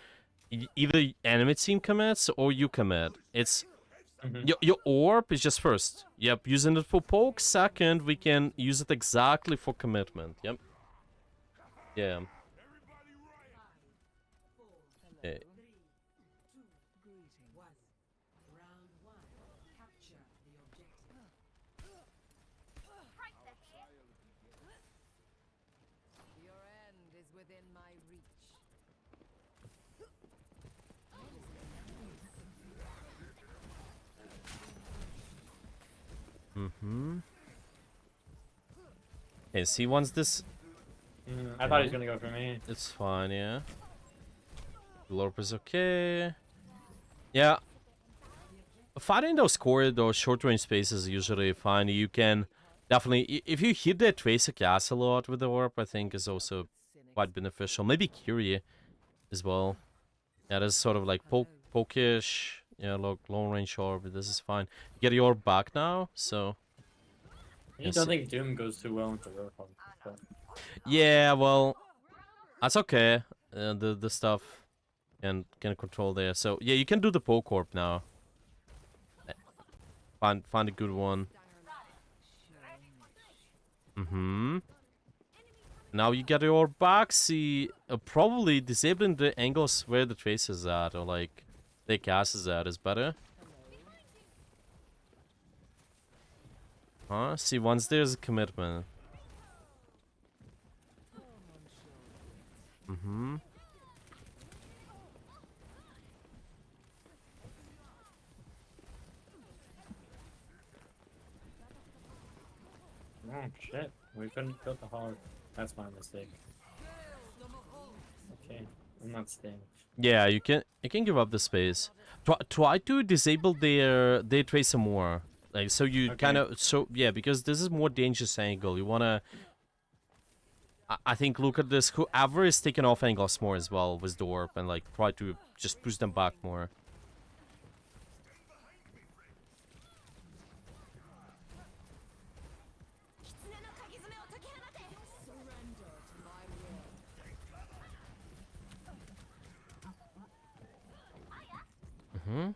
either enemy team commits or you commit. It's your orb is just first. Yep, using it for poke. Second, we can use it exactly for commitment. Yep. Yeah. Okay. Mm-hmm. Okay, see, once this... I thought he was gonna go for me. It's fine, yeah. Lorp is okay. Yeah. Fighting those corridors, short-range spaces is usually fine. You can definitely... If you hit that Tracer cast a lot with the Orb, I think is also quite beneficial. Maybe Kyrie as well. Yeah, that's sort of like pokish. Yeah, long-range Orb. This is fine. You get your Orb back now, so... I don't think Doom goes too well into Roadhog. But... Yeah, well... That's okay. The stuff can control there. So, yeah, you can do the poke Orb now. Find a good one. Mm-hmm. Now you get your back. See, probably disabling the angles where the trace is at, or like the cast is at, is better. Huh? See, once there's a commitment. Mm-hmm. Oh shit, we couldn't build the hog. That's my mistake. Okay, I'm not staying. Yeah, you can give up the space. Try to disable their tracer more. Like, so you Okay. kind of, so yeah, because this is more dangerous angle. You wanna, I think, look at this. Whoever is taking off angles more as well with the Orb, and like try to just push them back more. Mm-hmm.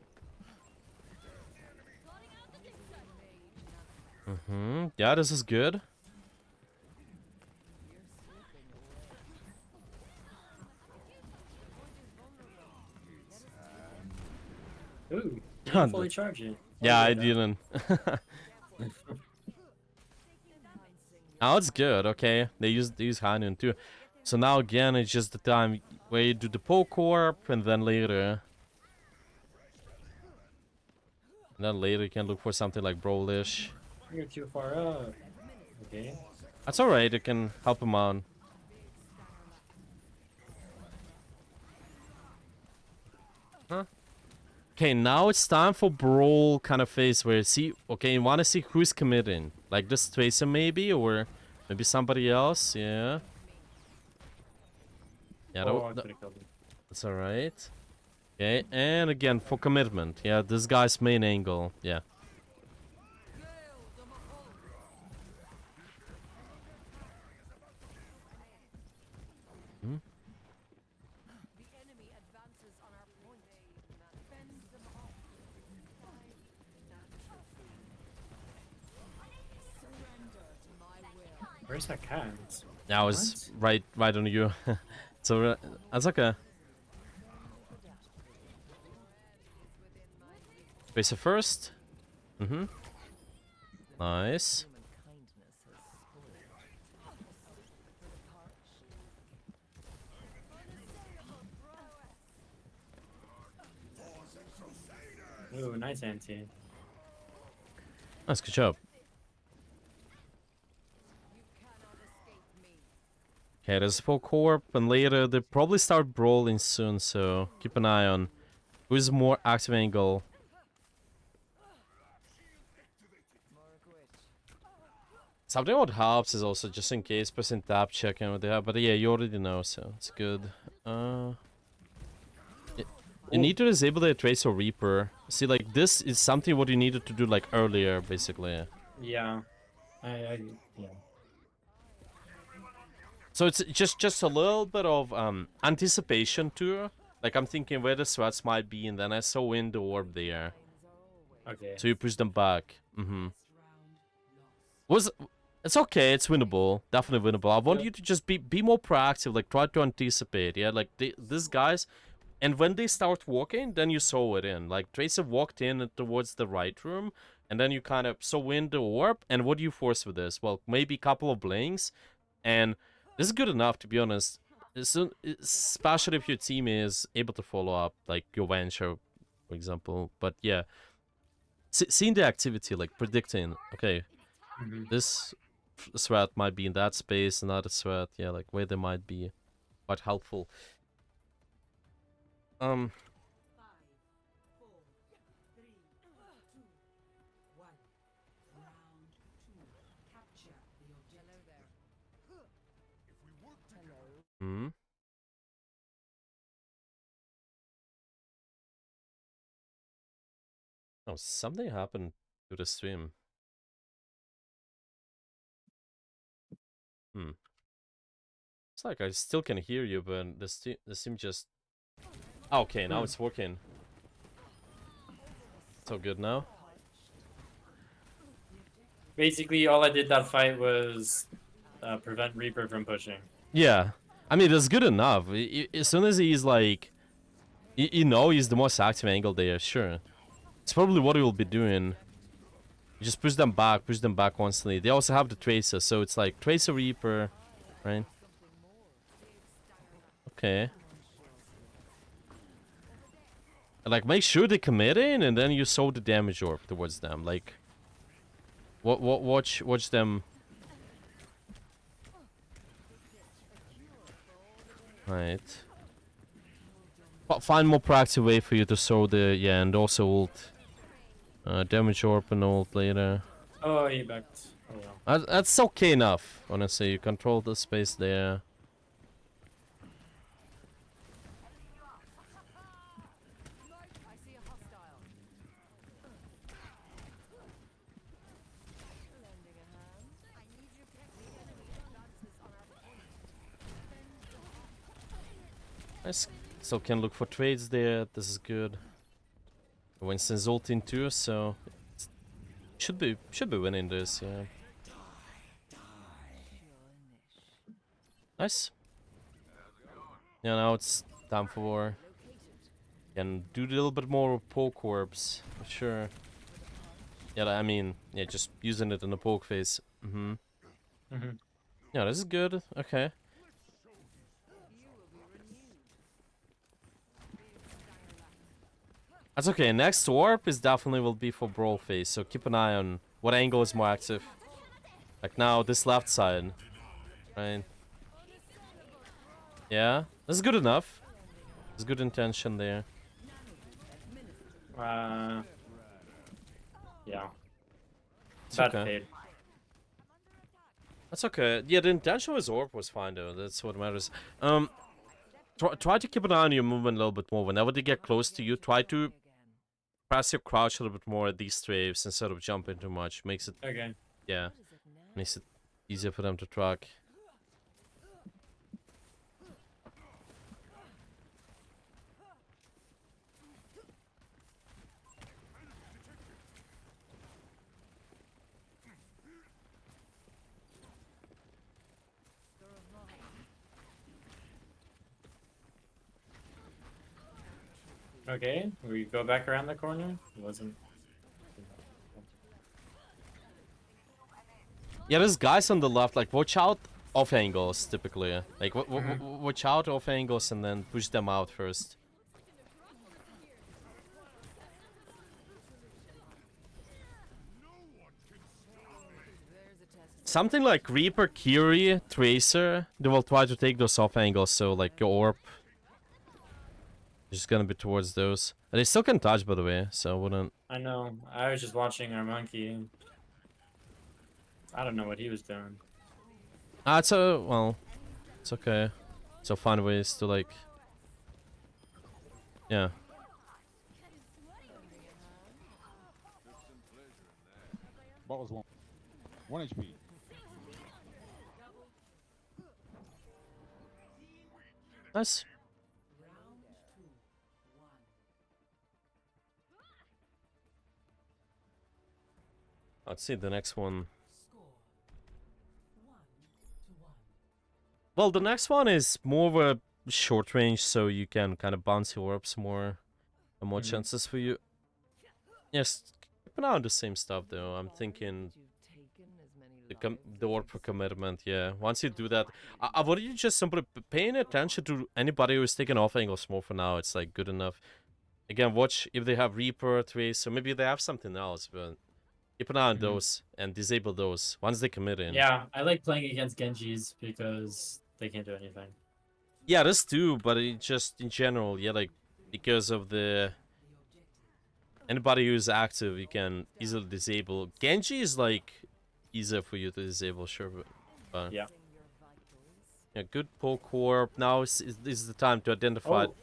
Mm-hmm. Yeah, this is good. Ooh, you didn't fully charge it. Yeah, I did that. didn't. Now it's good, okay. They use Hanun too. So now again, it's just the time where you do the poke Orb, and then later. And then later you can look for something like Brawlish. You're too far up. Okay. That's alright, you can help him out. Huh? Okay, now it's time for Brawl kind of phase where see, okay, you want to see who's committing. Like this Tracer maybe, or maybe somebody else, yeah. Yeah, Oh, I could've killed him. that's alright. Okay, and again, for commitment. Yeah, this guy's main angle, yeah. Hmm? Where's that cat? Yeah, I was right on you. So that's okay. Tracer first. Mm-hmm. Nice. Ooh, nice anti. Nice, good job. Okay, there's full corp, and later they probably start brawling soon, so keep an eye on who's more active angle. Something what helps is also just in case person tap checking what they have, but yeah, you already know, so it's good. You need to disable the Tracer Reaper. See, like, this is something what you needed to do, like, earlier, basically. Yeah. Yeah. So it's just a little bit of anticipation too. Like, I'm thinking where the threats might be, and then I saw in the orb there. Okay. So you push them back. Mm-hmm. It's okay, it's winnable. Definitely winnable. I want you to just be more proactive, like, try to anticipate, yeah? Like, these guys... And when they start walking, then you saw it in. Like, Tracer walked in towards the right room, and then you kind of saw in the orb, and what do you force with this? Well, maybe a couple of blinks, and this is good enough, to be honest. especially if your team is able to follow up, like your venture, for example. But yeah, seeing the activity, like predicting, okay, this threat might be in that space, another threat, yeah, like where they might be, quite helpful. Hmm. Oh, something happened to the stream. It's like I still can hear you, but the stream just... Okay, now it's working. So good now. Basically, all I did that fight was prevent Reaper from pushing. Yeah, I mean that's good enough. As soon as he's like, you know, he's the most active angle there. Sure, it's probably what he will be doing. You just push them back constantly. They also have the Tracer, so it's like Tracer Reaper, right? Okay. Like, make sure they commit in, and then you sow the damage orb towards them. Like, watch them. Right. Find more proactive way for you to sow the, yeah, and also ult. Damage orb and ult later. Oh, he backed. Oh well. That's okay enough, honestly. You control the space there. Nice. Still can look for trades there. This is good. Winston's ulting too, so should be winning this. Yeah. Nice. Yeah, now it's time for war. Can do a little bit more poke orbs, for sure. Yeah, I mean, yeah, just using it in the poke phase. Yeah, this is good. Okay. That's okay. Next warp is definitely will be for brawl phase, so keep an eye on what angle is more active. Like now, this left side, right? Yeah, this is good enough. There's good intention there. Yeah. It's Bad okay. fade. That's okay. Yeah, the intention with orb was fine though. That's what matters. Try to keep an eye on your movement a little bit more. Whenever they get close to you, try to press your crouch a little bit more at these waves instead of jumping too much. Makes it, Okay. yeah, makes it easier for them to track. Okay, we go back around the corner. It wasn't. Yeah, there's guys on the left. Like, watch out off angles typically. Like, watch out off angles and then push them out first. Something like Reaper, Kiri, Tracer, they will try to take those off angles, so like your orb is just gonna be towards those. And they still can touch, by the way, so I wouldn't... I know. I was just watching our monkey. I don't know what he was doing. It's a... well, it's okay. So find ways to like... yeah. Ball was 1 HP. Nice. Let's see the next one. Well, the next one is more of a short range, so you can kind of bounce your orbs more, and more chances for you. Yes, keep an eye on the same stuff though. I'm thinking the orb for commitment, yeah. Once you do that, would you just simply paying attention to anybody who's taking off angles more for now? It's like good enough. Again, watch if they have Reaper, Tracer, maybe they have something else, but keep an eye on those and disable those once they commit in. Yeah, I like playing against Genjis because they can't do anything. Yeah, this too, but it just in general, yeah, like because of the anybody who's active, you can easily disable. Genji is like easier for you to disable, sure, but Yeah. yeah, good poke orb. Now is the time to identify Oh,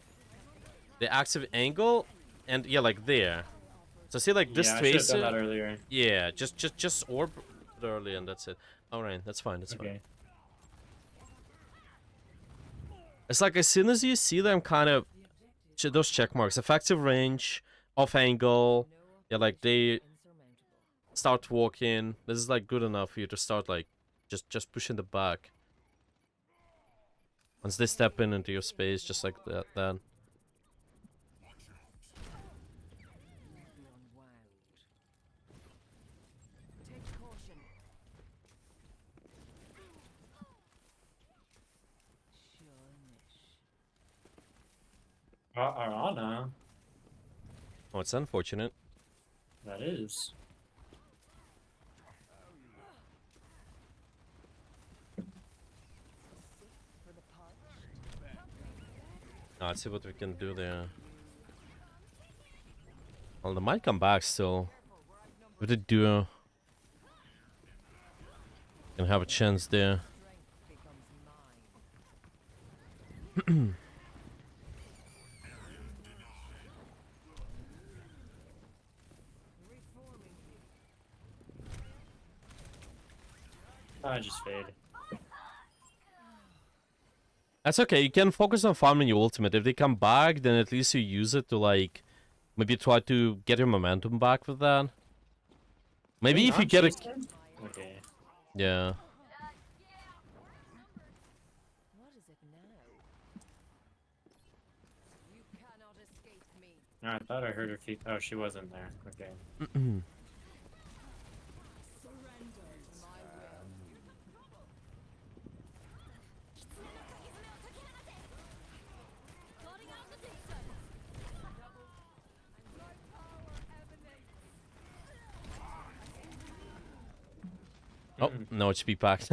the active angle, and yeah, like there. So see, like this yeah, I should have done tracer. that earlier. Yeah, just orb it early, and that's it. All right, that's fine. That's fine. Okay. It's like as soon as you see them, kind of those check marks, effective range, off angle. Yeah, like they start walking. This is like good enough for you to start like just pushing the back. Once they step in into your space, just like that, then. Ana, Oh, it's unfortunate. that is. Let's see what we can do there. Well, they might come back still. With the duo, can have a chance there. I just fade. That's okay. You can focus on farming your ultimate. If they come back, then at least you use it to like maybe try to get your momentum back with that. Maybe Wait, if you not get a chasing? Okay. yeah. What is it now? You cannot escape me. I thought I heard her feet. Oh, she wasn't there. Okay. Surrender to my will. Oh, no HP pack.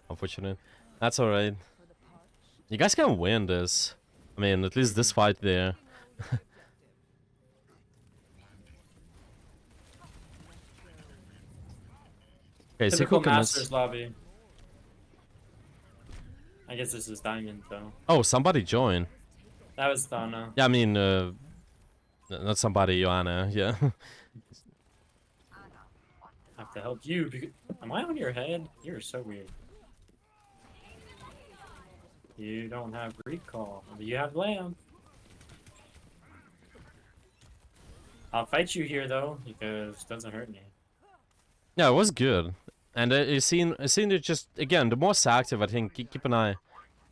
Unfortunate. That's alright. You guys can win this. I mean, at least this fight there. Okay, Typical Seiko commits. Masters lobby. I guess this is Diamond though. Oh, somebody joined. That was Thana. Yeah, I mean, not somebody, Ana. Yeah. I have to help you. Because... Am I on your head? You're so weird. You don't have recall. You have lamb. I'll fight you here though because it doesn't hurt me. Yeah, it was good. And it seemed it just again the most active. I think keep an eye.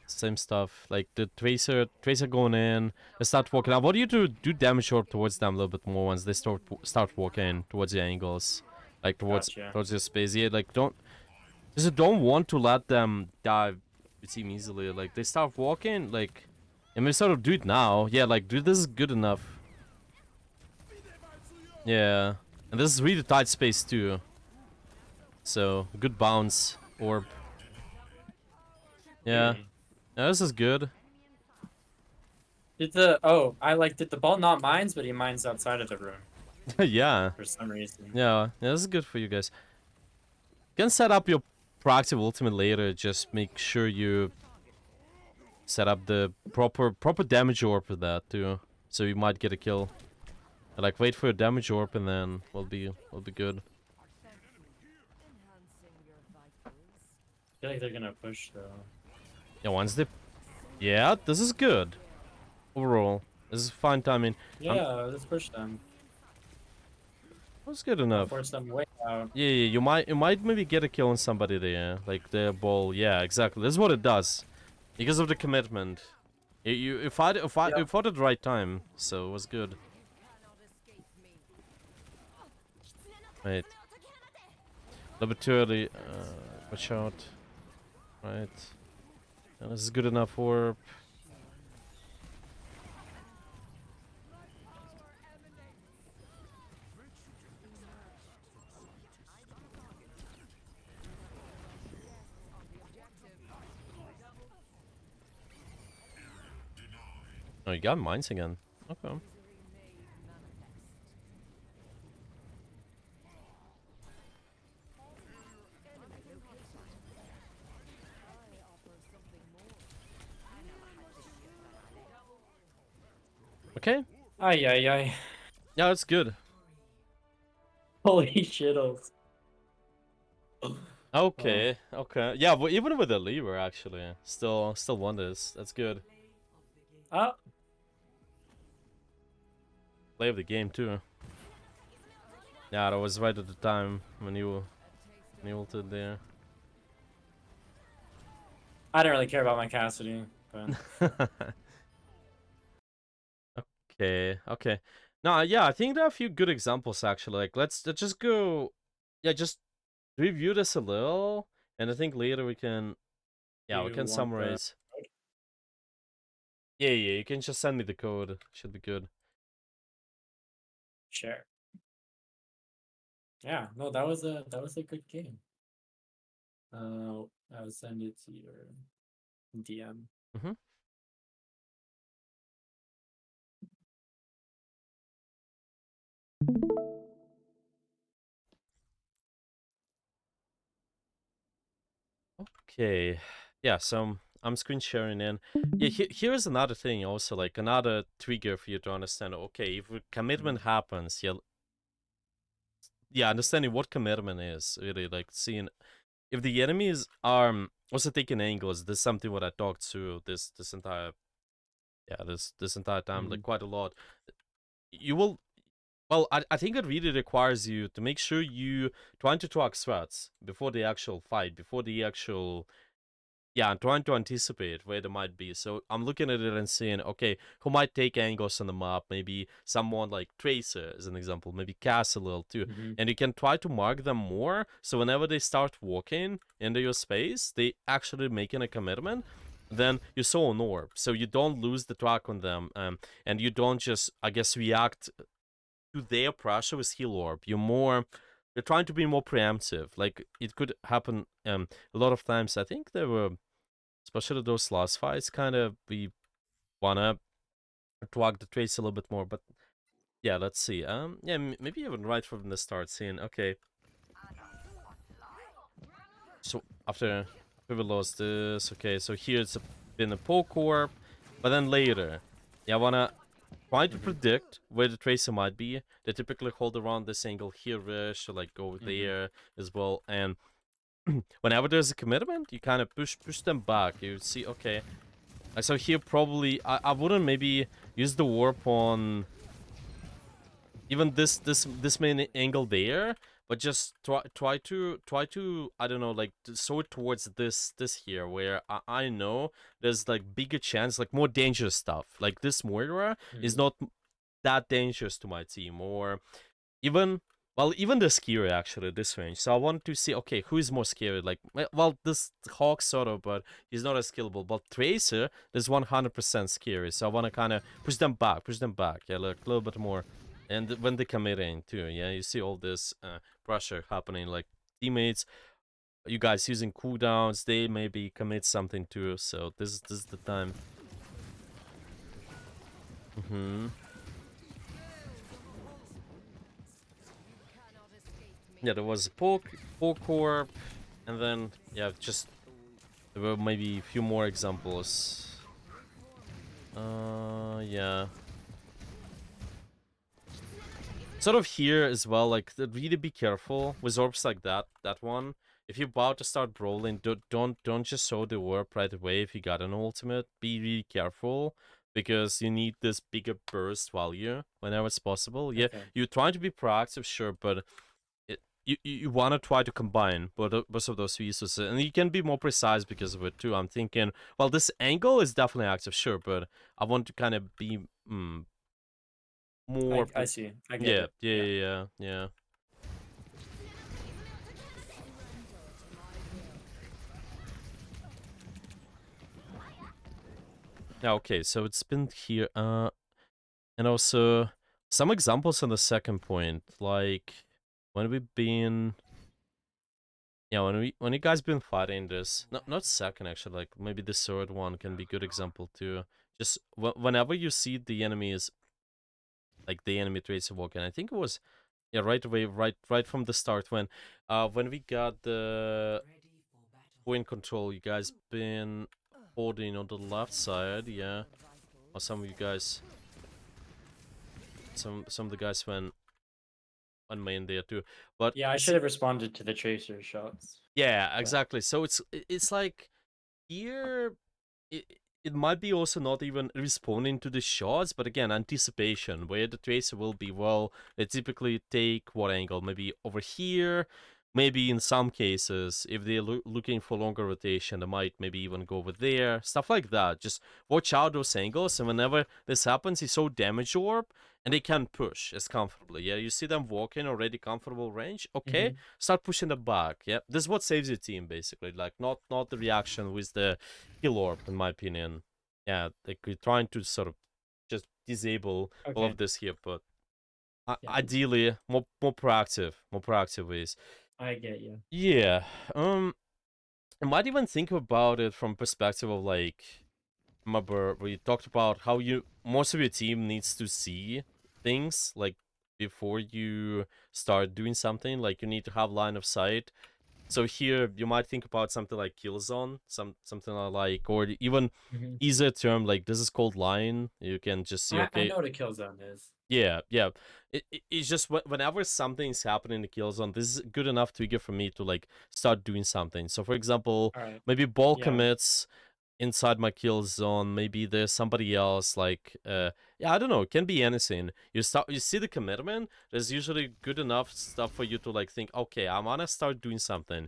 Same stuff like the tracer going in. They start walking out. What do you do damage orb towards them a little bit more once they start walking towards the angles, like towards your space. Yeah, like don't want to let them die. It seem easily. Like they start walking. Like I mean, sort of do it now. Yeah, like dude, this is good enough. Yeah, and this is really tight space too. So good bounce orb. Yeah. Yeah, this is good. Did the did the ball not mines, but he mines outside of the room Yeah. for some reason. Yeah, this is good for you guys. You can set up your proactive ultimate later. Just make sure you set up the proper damage orb for that too. So you might get a kill. Like wait for a damage orb and then we'll be good. I feel like they're gonna push though. Yeah, once they... Yeah, this is good. Overall. This is fine timing. Yeah, let's push them. That's good enough. Force them way out. Yeah, you might maybe get a kill on somebody there. Like the ball. Yeah, exactly. This is what it does. Because of the commitment. You fought at the right time, so it was good. little bit too early. Watch out. Right. This is good enough orb. Oh, you got mines again. Okay. Okay. Ay, ay, ay. Yeah, that's good. Holy shittles. Okay. Okay. Yeah, but even with the lever, actually, still won this. That's good. Oh, Play of the game too. Yeah, that was right at the time when you ulted there. I don't really care about my Cassidy, but Okay, okay. No, yeah, I think there are a few good examples actually. Like, let's just go. Yeah, just review this a little, and I think later we can. Yeah, we you can want the summarize. Yeah, yeah, you can just send me the code. Should be good. share. Yeah, no, that was a good game. I'll send it to your DM. Mm-hmm. Okay. Yeah, so I'm screen sharing in. Yeah, here's another thing also, like another trigger for you to understand. Okay, if a commitment happens, yeah, understanding what commitment is really, like seeing if the enemies are also taking angles. This is something what I talked to this entire this entire time, like quite a lot. You will. Well, I think it really requires you to make sure you trying to track threats before the actual fight, before the actual. Yeah, I'm trying to anticipate where they might be. So I'm looking at it and saying, okay, who might take angles on the map? Maybe someone like Tracer, as an example, maybe Cass a little too. And you can try to mark them more. So whenever they start walking into your space, they actually making a commitment. Then you saw an orb, so you don't lose the track on them, and you don't just, I guess, react to their pressure with heal orb. You're trying to be more preemptive. Like it could happen a lot of times. I think there were, especially those last fights, kind of we wanna twag the trace a little bit more. But yeah, let's see. Yeah, maybe even right from the start, seeing okay. So after we lost this, okay. So here it's been a poke orb, but then later, yeah, I wanna try to predict where the tracer might be. They typically hold around this angle here-ish, or like over there as well. And whenever there's a commitment, you kind of push them back. You see, okay. So here probably I wouldn't maybe use the warp on even this main angle there, but just try to I don't know, like to sort towards this here where I know there's like bigger chance, like more dangerous stuff. Like this Moira is not that dangerous to my team, or even even the scary actually this range. So I want to see, okay, who is more scary? Like, well, this Hawk sort of, but he's not as killable. But Tracer is 100% scary. So I want to kind of push them back. Yeah, like a little bit more. And when they commit in too, yeah, you see all this pressure happening. Like teammates, you guys using cooldowns, they maybe commit something too. So this is the time. Yeah, there was a poke orb, and then yeah, just there were maybe a few more examples. Yeah. Sort of here as well, like really be careful with orbs like that one. If you're about to start brawling, don't just show the orb right away if you got an ultimate. Be really careful, because you need this bigger burst value whenever it's possible. Yeah, you're trying to be proactive, sure, but you want to try to combine both of those resources, and you can be more precise because of it too. I'm thinking, well, this angle is definitely active, sure, but I want to kind of be more. I see. I get it. Yeah. Yeah, okay, so it's been here. And also some examples on the second point, like when we've been, yeah, when you guys been fighting this, not second actually, like maybe the third one can be good example too. Just whenever you see the enemies, like the enemy tracer walking, I think it was, yeah, right away, right from the start when we got the point control, you guys been holding on the left side, yeah, or some of you guys, some of the guys went main there too, but Yeah, I should have responded to the tracer shots. yeah, exactly. So it's like here it, it might be also not even responding to the shots, but again, anticipation, where the tracer will be. Well, they typically take what angle? Maybe over here. Maybe in some cases, if they're looking for longer rotation, they might maybe even go over there. Stuff like that. Just watch out those angles, and whenever this happens, it's so damage orb, and they can push as comfortably. Yeah, you see them walking already comfortable range. Okay, start pushing them back. Yeah, this is what saves your team basically. Like not the reaction with the kill orb, in my opinion. Yeah, like we're trying to sort of just disable all of this here, but ideally more proactive ways. I get you. Yeah. I might even think about it from perspective of like, remember we talked about how you most of your team needs to see things like before you start doing something. Like you need to have line of sight. So here you might think about something like kill zone, something like, or even easier term like this is called line. You can just see, I okay, know what a kill zone is. yeah. It's just whenever something's happening in the kill zone, this is good enough trigger for me to like start doing something. So for example, All right. maybe ball Yeah. commits inside my kill zone. Maybe there's somebody else like yeah, I don't know, it can be anything. You see the commitment, there's usually good enough stuff for you to like think, okay, I wanna start doing something.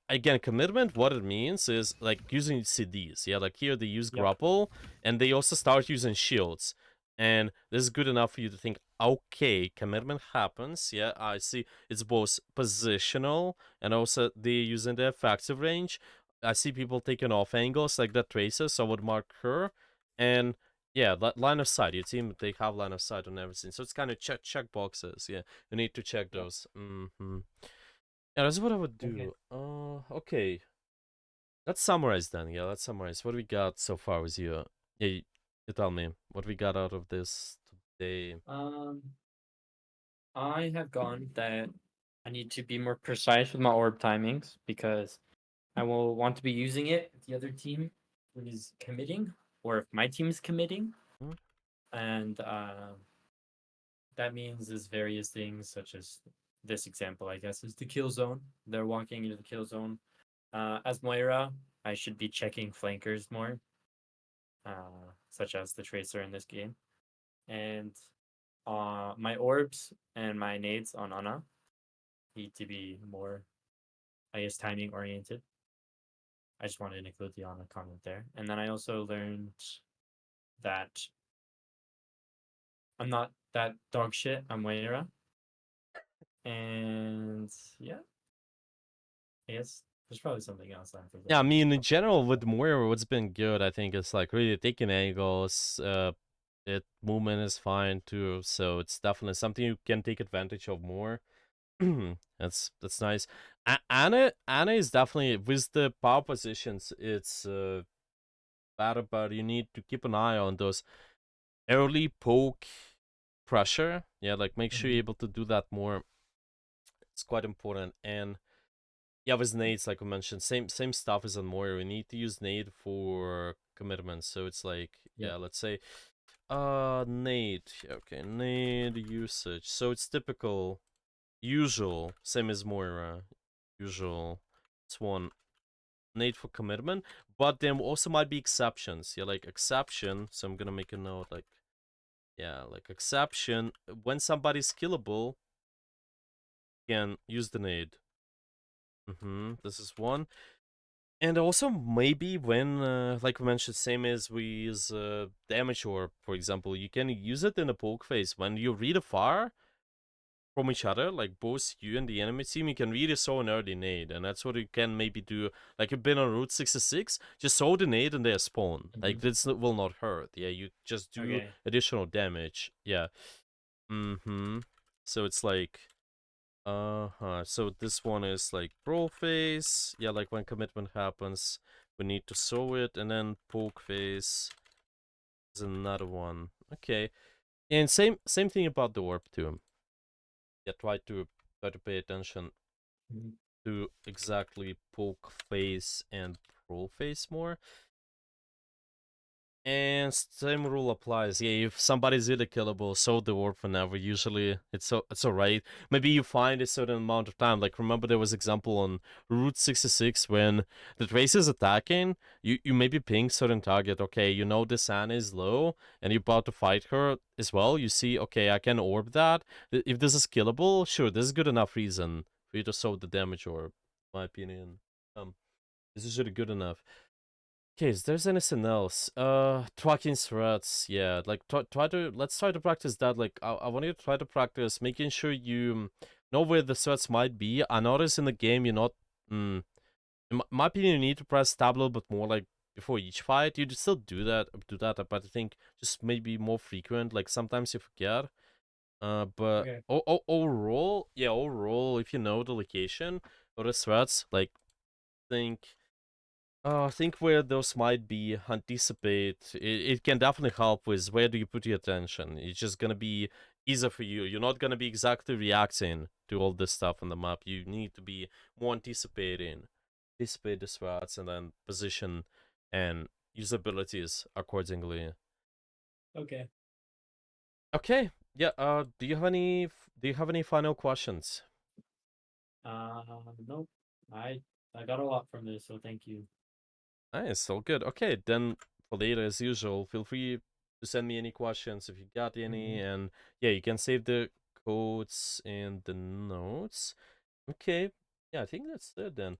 Again, commitment, what it means is like using CDs. Yeah, like here they use grapple and they also start using shields. And this is good enough for you to think, okay, commitment happens. Yeah, I see it's both positional and also they're using the effective range. I see people taking off angles like that tracer, so I would mark her. And yeah, line of sight. Your team, they have line of sight on everything. So it's kind of check boxes. Yeah, you need to check those. Yeah, that's what I would do. Okay. Let's summarize then. Yeah, let's summarize. What we got so far with you? Yeah, you tell me. What we got out of this today? I have gone that I need to be more precise with my orb timings because I will want to be using it if the other team is committing or if my team is committing. And that means there's various things such as this example, I guess, is the kill zone. They're walking into the kill zone. As Moira, I should be checking flankers more, such as the tracer in this game. And my orbs and my nades on Ana need to be more, I guess, timing oriented. I just wanted to include the Ana comment there. And then I also learned that I'm not that dog shit. I'm Moira. And yeah, I guess there's probably something else I forgot. Yeah, I mean, in general, with Moira, what's been good, I think, is like really taking angles. It movement is fine too, so it's definitely something you can take advantage of more. That's nice. Anna is definitely with the power positions. It's better, but you need to keep an eye on those early poke pressure. Yeah, like make sure you're able to do that more. It's quite important. And yeah, with nades, like we mentioned, same stuff as on Moira. We need to use nade for commitments. So it's like, yeah, let's say nade. Okay, nade usage. So it's typical, usual, same as Moira. Usual. It's one nade for commitment, but there also might be exceptions. Yeah, like exception. So I'm gonna make a note like, yeah, like exception when somebody's killable can use the nade. This is one. And also maybe when, like we mentioned, same as we use damage orb, for example, you can use it in a poke phase. When you read a fire, from each other, like both you and the enemy team, you can really throw an early nade, and that's what you can maybe do. Like you've been on Route 66, just throw the nade and they spawn. Like this will not hurt. Yeah, you just do Okay. additional damage. Yeah. So it's like, so this one is like brawl phase. Yeah, like when commitment happens, we need to throw it, and then poke phase is another one. Okay. And same thing about the orb too. Yeah, try to pay attention Mhm. to exactly poke phase and brawl phase more. And same rule applies. Yeah, if somebody's really killable, so the orb whenever. Usually, it's alright. Maybe you find a certain amount of time. Like remember, there was example on Route 66 when the Trace is attacking. You maybe ping certain target. Okay, you know this Ana is low, and you're about to fight her as well. You see, okay, I can orb that. If this is killable, sure, this is good enough reason for you to sow the damage orb. In my opinion, this is really good enough. Okay, is there's anything else? Tracking threats, yeah. Like let's try to practice that. Like I want you to try to practice making sure you know where the threats might be. I notice in the game you're not. In my opinion, you need to press tab a little bit more. Like before each fight, you still do that, but I think just maybe more frequent. Like sometimes you forget. But Okay. overall, yeah, overall, if you know the location or the threats, like think. Think where those might be, anticipate. It can definitely help with where do you put your attention. It's just gonna be easier for you. You're not gonna be exactly reacting to all this stuff on the map. You need to be more anticipate the threats, and then position and use abilities accordingly. Okay. Okay, yeah. Do you have any final questions? Nope. I got a lot from this, so thank you. Nice, all good. Okay, then for later, as usual, feel free to send me any questions if you got any. And yeah, you can save the codes in the notes. Okay, yeah, I think that's it then.